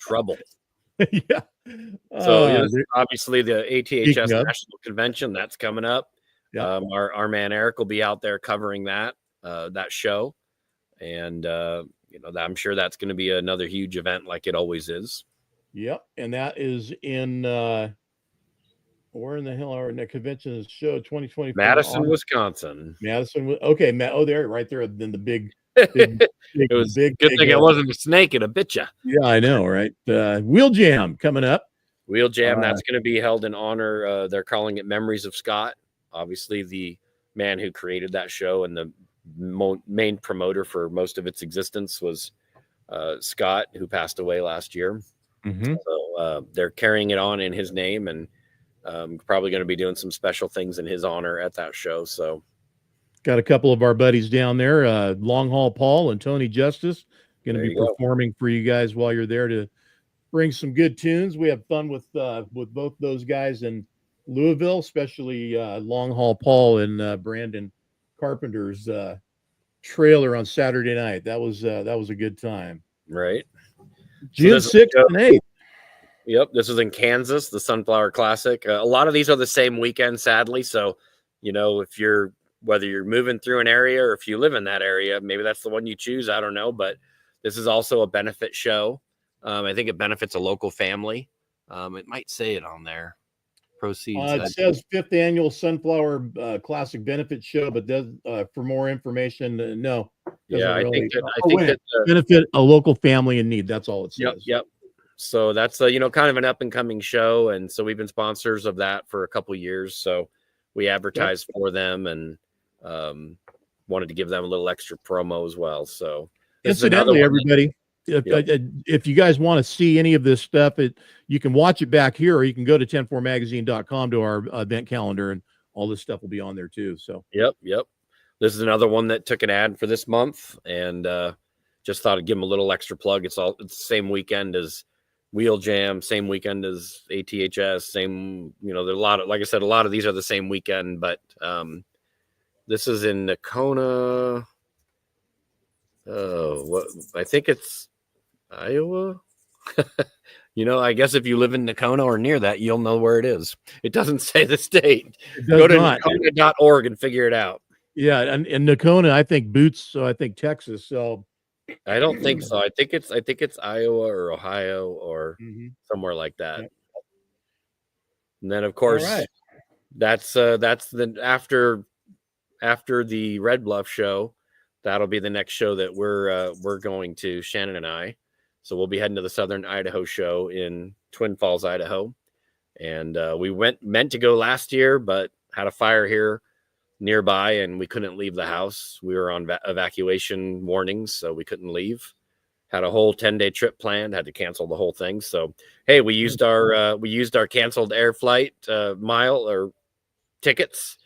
Trouble. Yeah. So obviously the ATHS National Convention, that's coming up. Yeah. Our man Eric will be out there covering that show, and I'm sure that's going to be another huge event like it always is. Yep, and that is in where in the hell are the convention show 2024? Madison, Wisconsin. Madison. Okay, there, right there. Then the big. It was good thing it wasn't a snake; it'll bit you. Yeah, I know, right? Wheel Jam coming up. Wheel Jam, that's going to be held in honor. They're calling it Memories of Scott. Obviously, the man who created that show and the main promoter for most of its existence was Scott, who passed away last year. Mm-hmm. So they're carrying it on in his name, and probably going to be doing some special things in his honor at that show. So. Got a couple of our buddies down there, Long Haul Paul and Tony Justice, going to be performing for you guys while you're there to bring some good tunes. We have fun with both those guys in Louisville, especially Long Haul Paul and Brandon Carpenter's trailer on Saturday night. That was a good time. Right. June 6th and 8th. Yep, this is in Kansas, the Sunflower Classic. A lot of these are the same weekend, sadly. So, whether you're moving through an area or if you live in that area, maybe that's the one you choose. I don't know, but this is also a benefit show. I think it benefits a local family. It might say it on there. Proceeds. It says 5th annual Sunflower Classic benefit show, but does for more information, no. Yeah, I think that benefit a local family in need. That's all it says. Yep. So that's kind of an up and coming show, and so we've been sponsors of that for a couple of years. So we advertise for them and wanted to give them a little extra promo as well. So incidentally, everybody, if you guys want to see any of this stuff, you can watch it back here, or you can go to 104magazine.com to our event calendar, and all this stuff will be on there too. So yep. This is another one that took an ad for this month, and just thought I'd give them a little extra plug. It's the same weekend as Wheel Jam, same weekend as ATHS, same, there are a lot of, like I said, a lot of these are the same weekend, but this is in Nakona. I think it's Iowa. I guess if you live in Nakona or near that, you'll know where it is. It doesn't say the state. Go to Nakona.org and figure it out. Yeah, and Nakona, I think Boots, so I think Texas. So I don't think so. I think it's Iowa or Ohio or somewhere like that. Yep. And then of course that's the after the Red Bluff show, that'll be the next show that we're going to, Shannon and I. So we'll be heading to the Southern Idaho show in Twin Falls, Idaho. And we meant to go last year, but had a fire here nearby, and we couldn't leave the house. We were on evacuation warnings, so we couldn't leave. Had a whole 10-day trip planned, had to cancel the whole thing. So, hey, we used our canceled air flight mile or tickets,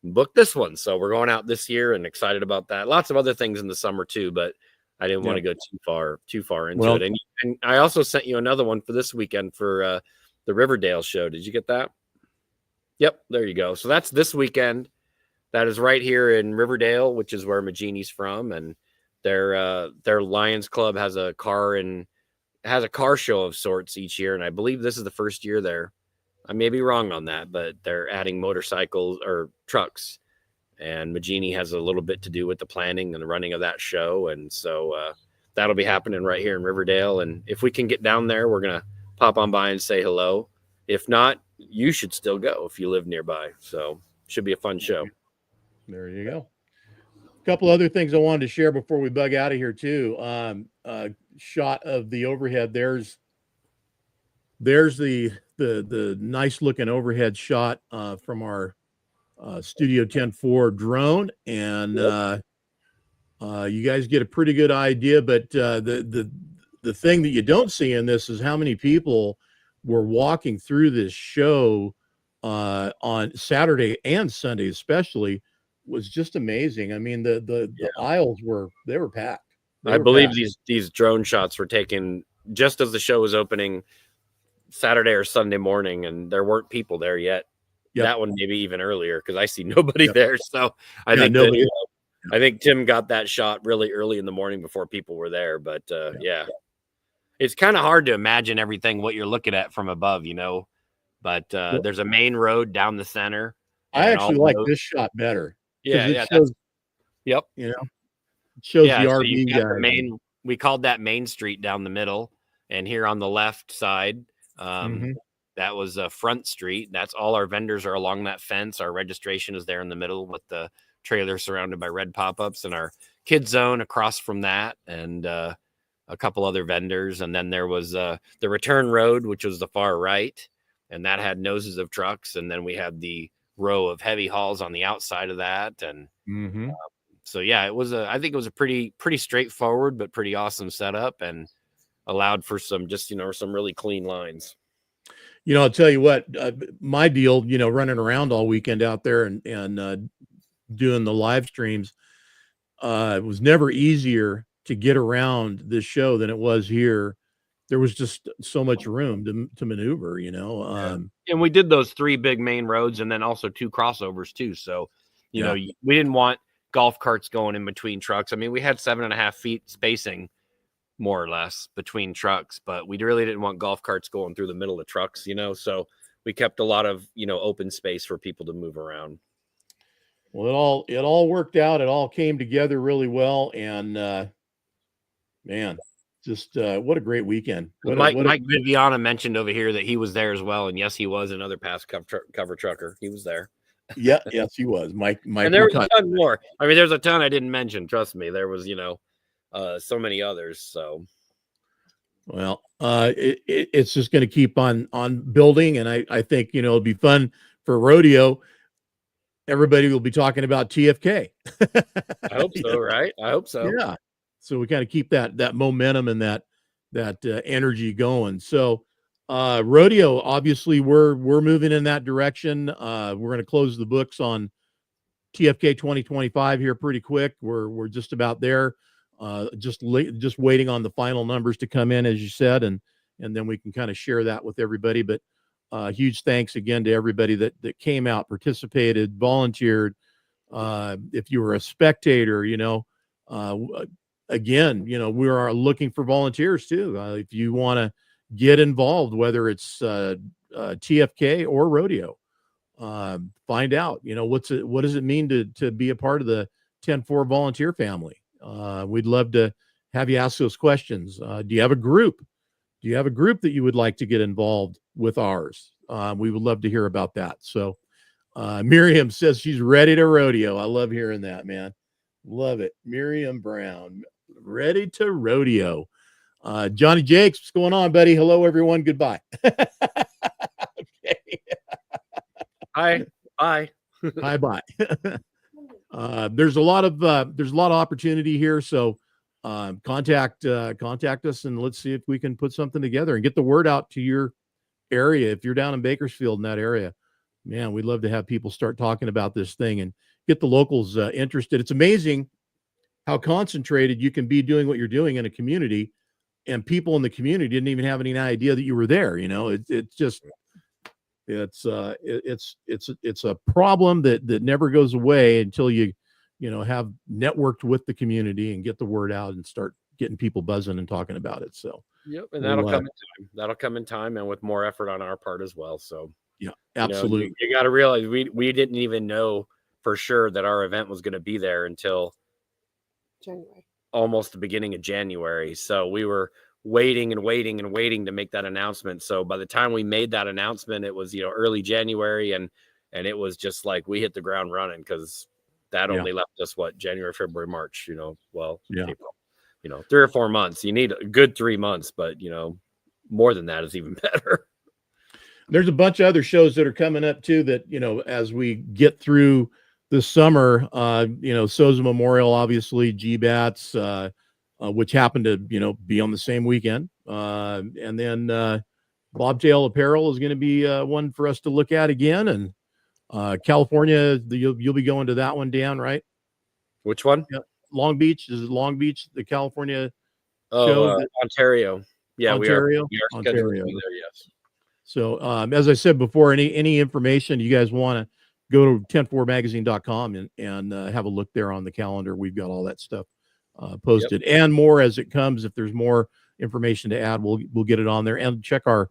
booked this one. So we're going out this year and excited about that. Lots of other things in the summer too, but I didn't want to go too far into it. And I also sent you another one for this weekend for the Riverdale show. Did you get that? Yep, there you go. So that's this weekend. That is right here in Riverdale, which is where Magini's from, and their Lions Club has a car show of sorts each year, and I believe this is the first year there. I may be wrong on that, but they're adding motorcycles or trucks, and Magini has a little bit to do with the planning and the running of that show, and so that'll be happening right here in Riverdale. And if we can get down there, we're gonna pop on by and say hello. If not, you should still go if you live nearby. So should be a fun show. There you go. A couple other things I wanted to share before we bug out of here too. Shot of the overhead. There's the nice looking overhead shot from our Studio 10-4 drone, and you guys get a pretty good idea. But the thing that you don't see in this is how many people were walking through this show on Saturday and Sunday, especially. Was just amazing. I mean, the aisles were packed. I believe these drone shots were taken just as the show was opening Saturday or Sunday morning, and there weren't people there yet. Yep. That one maybe even earlier, because I see nobody there. So I think nobody. I think Tim got that shot really early in the morning before people were there. But it's kind of hard to imagine everything what you're looking at from above, you know. But there's a main road down the center. I actually like this shot better. Yeah, shows, yep. You know, it shows the RV guy. We called that Main Street down the middle, and here on the left side, that was a Front Street. That's all our vendors are along that fence. Our registration is there in the middle with the trailer surrounded by red pop-ups, and our kids zone across from that, and a couple other vendors. And then there was the return road, which was the far right, and that had noses of trucks. And then we had the row of heavy hauls on the outside of that, and so it was I think it was a pretty straightforward but pretty awesome setup, and allowed for some some really clean lines. I'll tell you what, my deal, running around all weekend out there and doing the live streams, it was never easier to get around this show than it was here. There was just so much room to maneuver, And we did those 3 big main roads and then also 2 crossovers too. So, you know, we didn't want golf carts going in between trucks. I mean, we had 7.5 feet spacing more or less between trucks, but we really didn't want golf carts going through the middle of trucks, so we kept a lot of, open space for people to move around. Well, it all worked out. It all came together really well. And, man, just what a great weekend. Mike Viviana mentioned over here that he was there as well. And yes, he was another past cover trucker. He was there. Yes, he was. Mike. And there was a ton more. I mean, there's a ton I didn't mention. Trust me. There was, so many others. So, well, it's just going to keep on building. And I think, it'll be fun for rodeo. Everybody will be talking about TFK. I hope so. Right. I hope so. Yeah. So we kind of keep that momentum and that energy going. So rodeo, obviously we're moving in that direction. We're going to close the books on TFK 2025 here pretty quick. We're just about there. Just waiting on the final numbers to come in, as you said, and then we can kind of share that with everybody. But huge thanks again to everybody that came out, participated, volunteered. If you were a spectator, again, we are looking for volunteers too. If you want to get involved, whether it's TFK or rodeo, find out, what does it mean to be a part of the 10-4 volunteer family? We'd love to have you ask those questions. Do you have a group? Do you have a group that you would like to get involved with ours? We would love to hear about that. So Miriam says she's ready to rodeo. I love hearing that, man. Love it. Miriam Brown, ready to rodeo. Johnny Jakes, what's going on, buddy? Hello, everyone. Goodbye. Okay. Hi. Bye. Bye. There's a lot of opportunity here. So contact us and let's see if we can put something together and get the word out to your area. If you're down in Bakersfield in that area, man, we'd love to have people start talking about this thing and get the locals interested. It's amazing how concentrated you can be doing what you're doing in a community, and people in the community didn't even have any idea that you were there. It's a problem that never goes away until you have networked with the community and get the word out and start getting people buzzing and talking about it. So yep, and that'll come in time. That'll come in time, and with more effort on our part as well. So yeah, absolutely. You got to realize we didn't even know for sure that our event was going to be there until January, almost the beginning of January. So we were waiting to make that announcement. So by the time we made that announcement, it was early January, and it was just like we hit the ground running, because that only left us January, February, March. April, 3 or 4 months. You need a good 3 months, but more than that is even better. There's a bunch of other shows that are coming up too that as we get through the summer, Souza Memorial, obviously, GBATs, which happened to be on the same weekend, and then Bobtail Apparel is going to be one for us to look at again, and California, you'll be going to that one, Dan, right? Which one? Yeah. Long Beach. Is it Long Beach, the California show? Ontario. Yeah, Ontario. We are Ontario. There, yes. So as I said before, any information you guys want to go to 104magazine.com and have a look there on the calendar. We've got all that stuff posted and more as it comes. If there's more information to add, we'll get it on there, and check our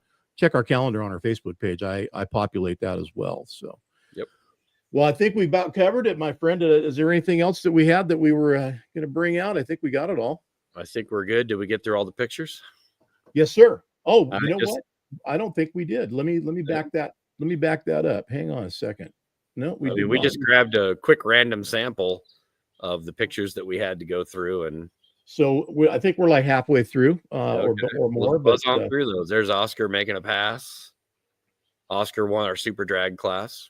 calendar on our Facebook page. I populate that as well. So well, I think we about covered it, my friend. Is there anything else that we had that we were going to bring out? I think we got it all. I think we're good. Did we get through all the pictures? Yes, sir. Oh, what? I don't think we did. Let me back that. Let me back that up. Hang on a second. No, we just grabbed a quick random sample of the pictures that we had to go through, and so I think we're like halfway through, or more. Let's buzz on through those. There's Oscar making a pass. Oscar won our super drag class.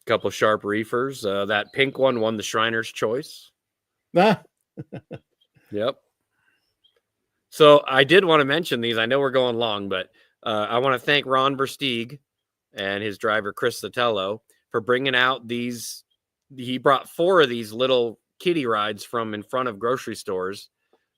Couple sharp reefers. That pink one won the Shriner's Choice. Yep. So I did want to mention these. I know we're going long, but I want to thank Ron Versteeg and his driver Chris Sotelo for bringing out these. He brought 4 of these little kiddie rides from in front of grocery stores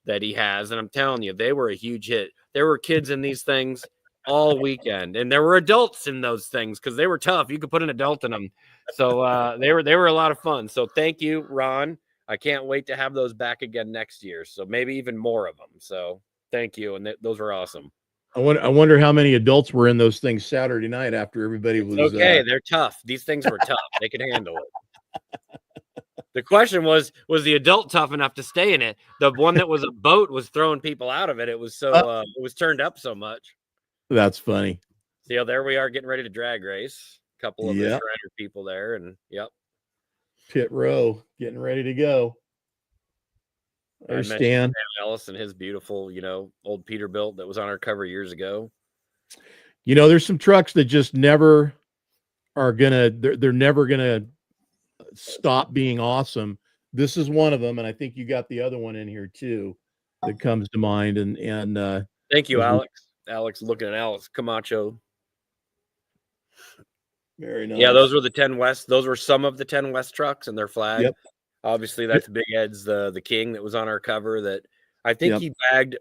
that he has, and I'm telling you, they were a huge hit. There were kids in these things all weekend, and there were adults in those things because they were tough. You could put an adult in them. So they were a lot of fun. So thank you, Ron. I can't wait to have those back again next year. So maybe even more of them. So thank you. And those were awesome. I wonder how many adults were in those things Saturday night after everybody was okay. They're tough. These things were tough. They could handle it. The question was the adult tough enough to stay in it? The one that was a boat was throwing people out of it. It was so it was turned up so much. That's funny. So there we are getting ready to drag race. A couple of the Shredder people there, and pit row getting ready to go. There's Stan Ellis and his beautiful, old Peterbilt that was on our cover years ago. There's some trucks that just never are they're never gonna stop being awesome. This is one of them, and I think you got the other one in here too that comes to mind. And thank you, Alex. Alex, looking at Alex Camacho. Very nice. Yeah, those were the 10 West. Those were some of the 10 West trucks and their flag. Yep. Obviously, that's Big Ed's the King that was on our cover. That I think he bagged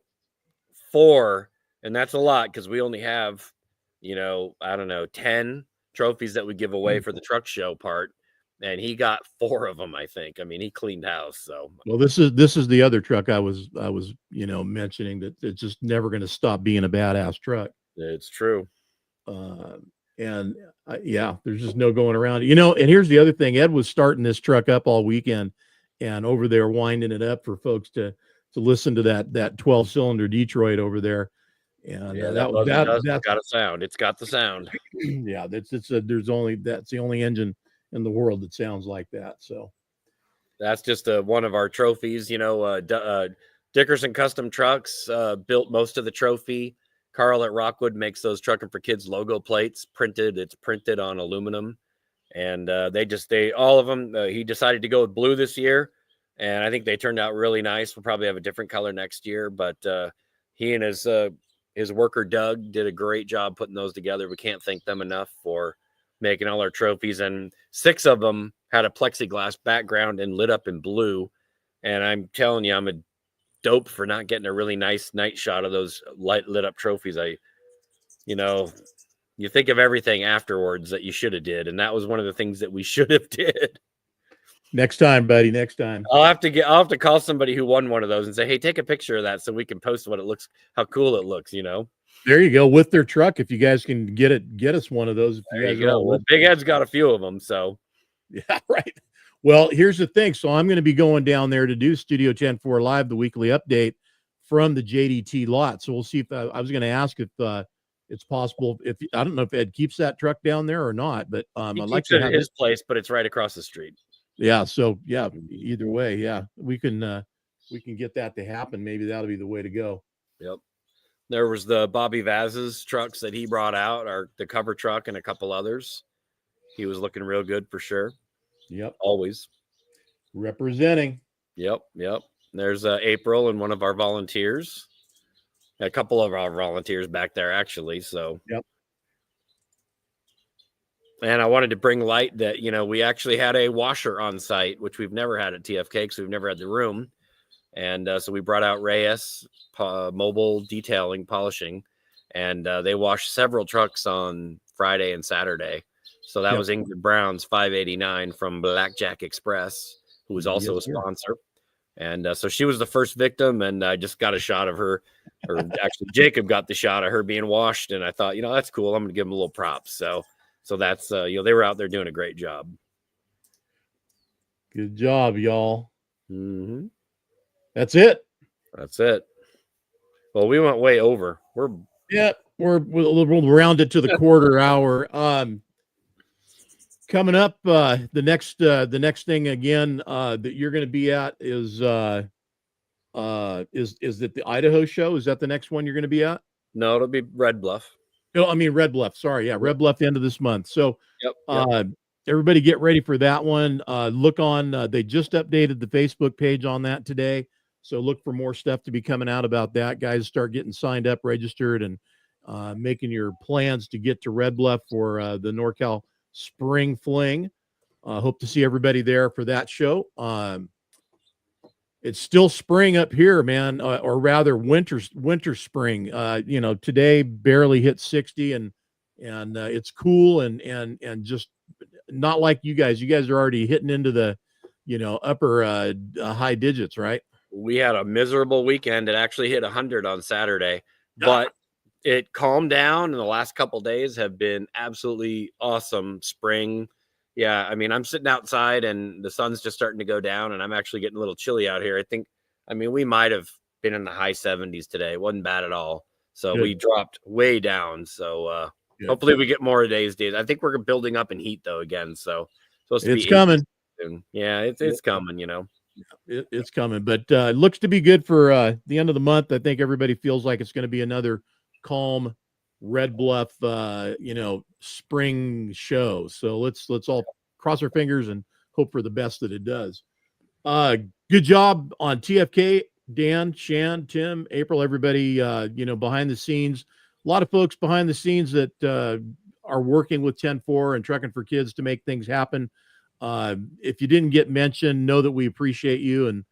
4, and that's a lot because we only have, 10 trophies that we give away for the truck show part, and he got 4 of them. I think. I mean, he cleaned house. So well, this is the other truck I was mentioning that it's just never going to stop being a badass truck. It's true. And there's just no going around it. And here's the other thing. Ed was starting this truck up all weekend and over there winding it up for folks to listen to that 12-cylinder Detroit over there. And that's got a sound. It's got the sound. Yeah, that's the only engine in the world that sounds like that. So that's just one of our trophies. Dickerson Custom Trucks built most of the trophy. Carl at Rockwood makes those Truckin For Kids logo plates printed. It's printed on aluminum. And all of them, he decided to go with blue this year. And I think they turned out really nice. We'll probably have a different color next year, but he and his worker, Doug, did a great job putting those together. We can't thank them enough for making all our trophies. And 6 of them had a plexiglass background and lit up in blue. And I'm telling you, I'm a dope for not getting a really nice night shot of those lit up trophies. You think of everything afterwards that you should have did. And that was one of the things that we should have did. Next time, buddy. Next time. I'll have to call somebody who won one of those and say, hey, take a picture of that so we can post what it looks, how cool it looks, There you go, with their truck. If you guys can get us one of those. If you guys go. Well, Big Ed's got a few of them, so. Yeah, right. Well, here's the thing. So I'm going to be going down there to do Studio 10-4 Live, the weekly update from the JDT lot. So we'll see if I was going to ask if it's possible. If I don't know if Ed keeps that truck down there or not, but I'd like to have his place, but it's right across the street. Yeah. So yeah, either way, yeah, we can get that to happen. Maybe that'll be the way to go. Yep. There was the Bobby Vaz's trucks that he brought out, the cover truck and a couple others. He was looking real good for sure. Yep. Always representing. Yep. There's April and one of our volunteers. A couple of our volunteers back there, actually. So. Yep. And I wanted to bring light that, we actually had a washer on site, which we've never had at TFK because we've never had the room. And so we brought out Reyes Mobile Detailing Polishing, and they washed several trucks on Friday and Saturday. So that was Ingrid Brown's 589 from Blackjack Express, who was also a sponsor. And so she was the first victim, and I just got a shot of her, or actually Jacob got the shot of her being washed. And I thought, that's cool. I'm going to give them a little props. So that's, they were out there doing a great job. Good job, y'all. Mm-hmm. That's it. Well, we went way over. We'll round it to the quarter hour. Coming up, the next thing again that you're going to be at is it the Idaho show? Is that the next one you're going to be at? No, it'll be Red Bluff. No, I mean Red Bluff. Sorry, yeah, Red Bluff, end of this month. So, everybody get ready for that one. Look on. They just updated the Facebook page on that today, so look for more stuff to be coming out about that. Guys, start getting signed up, registered, and making your plans to get to Red Bluff for the NorCal Spring Fling. Hope to see everybody there for that show. It's still spring up here, man, or rather winter spring. Today barely hit 60, and it's cool and just not like you guys. You guys are already hitting into the, upper high digits, right? We had a miserable weekend. It actually hit 100 on Saturday, but it calmed down, and the last couple of days have been absolutely awesome. Spring. Yeah, I mean, I'm sitting outside and the sun's just starting to go down, and I'm actually getting a little chilly out here. We might have been in the high 70s today. It wasn't bad at all. So Good. We dropped way down. So hopefully we get more days. I think we're building up in heat though again. So it's coming. Soon. Yeah, it's coming. It's coming, but it looks to be good for the end of the month. I think everybody feels like it's going to be another calm Red Bluff, spring show. So let's all cross our fingers and hope for the best that it does. Good job on TFK, Dan, Shan, Tim, April, everybody, behind the scenes. A lot of folks behind the scenes that are working with 10-4 and Truckin For Kids to make things happen. If you didn't get mentioned, know that we appreciate you and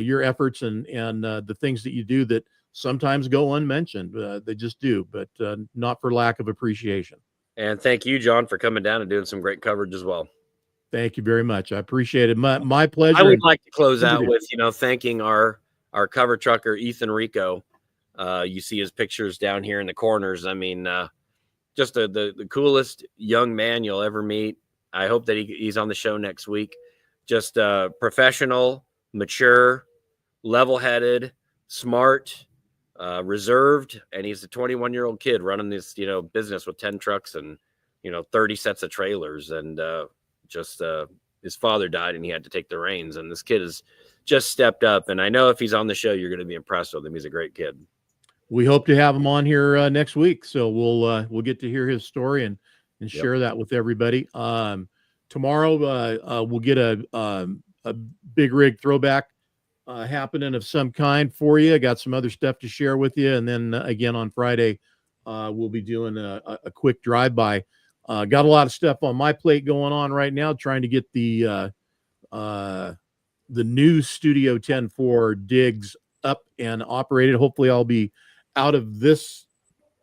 your efforts and the things that you do that sometimes go unmentioned. They just do, but not for lack of appreciation. And thank you, John, for coming down and doing some great coverage as well. Thank you very much. I appreciate it. My pleasure. I would like to close out with, thanking our cover trucker, Ethan Rico. You see his pictures down here in the corners. I mean, just the coolest young man you'll ever meet. I hope that he's on the show next week. Just professional, mature, level-headed, smart, reserved, and he's a 21-year-old kid running this, business with 10 trucks and, 30 sets of trailers. And his father died and he had to take the reins. And this kid has just stepped up. And I know if he's on the show, you're going to be impressed with him. He's a great kid. We hope to have him on here next week. So we'll get to hear his story and and share that with everybody. Tomorrow, we'll get a big rig throwback happening of some kind for you. I got some other stuff to share with you. And then again on Friday, we'll be doing a quick drive-by. Got a lot of stuff on my plate going on right now, trying to get the new Studio 10.4 digs up and operated. Hopefully I'll be out of this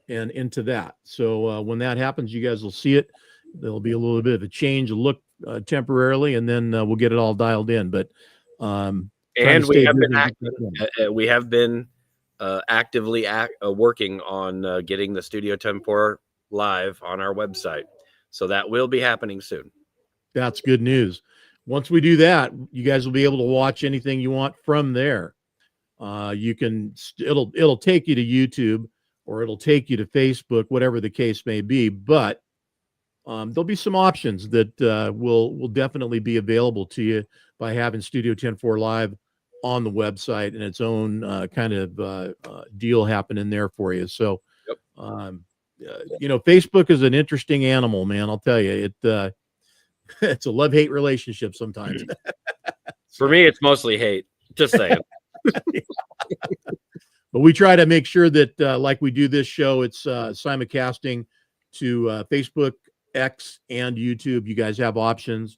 and into that. So when that happens, you guys will see it. There'll be a little bit of a change of look temporarily, and then we'll get it all dialed in. But and we have been actively working on getting the Studio 10.4 live on our website. So that will be happening soon. That's good news. Once we do that, you guys will be able to watch anything you want from there. You can, it'll take you to YouTube, or it'll take you to Facebook, whatever the case may be. But there'll be some options that will definitely be available to you by having Studio 10.4 Live on the website, and its own kind of deal happening there for you. So, Facebook is an interesting animal, man. I'll tell you, it's a love-hate relationship sometimes. For me, it's mostly hate. Just saying. But we try to make sure that, like we do this show, it's simulcasting to Facebook, X, and YouTube. You guys have options.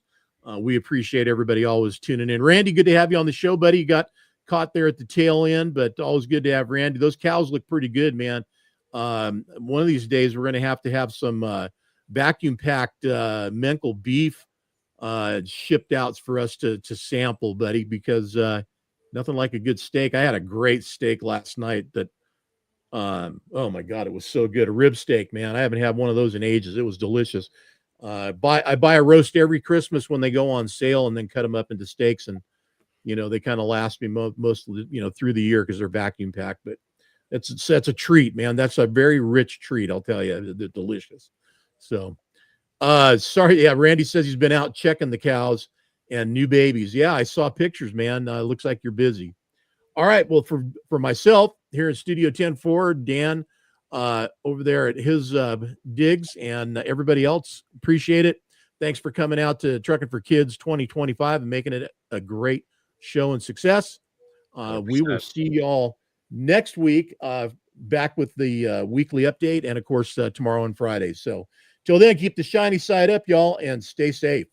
We appreciate everybody always tuning in. Randy, good to have you on the show, buddy. You got caught there at the tail end, but always good to have Randy. Those cows look pretty good, man. One of these days, we're going to have some vacuum-packed Menkel beef shipped out for us to sample, buddy, because nothing like a good steak. I had a great steak last night that, oh my God, it was so good. A rib steak, man. I haven't had one of those in ages. It was delicious. I buy a roast every Christmas when they go on sale, and then cut them up into steaks, and they kind of last me most through the year because they're vacuum packed. But that's a treat, man. That's a very rich treat, I'll tell you. They're delicious. So sorry, yeah, Randy says he's been out checking the cows and new babies. Yeah, I saw pictures, man. Looks like you're busy. All right, well, for myself here in Studio 10.4, Dan over there at his digs, and everybody else, appreciate it. Thanks for coming out to Truckin For Kids 2025 and making it a great show and success. We will see y'all next week, back with the weekly update, and of course tomorrow and Friday. So till then, keep the shiny side up, y'all, and stay safe.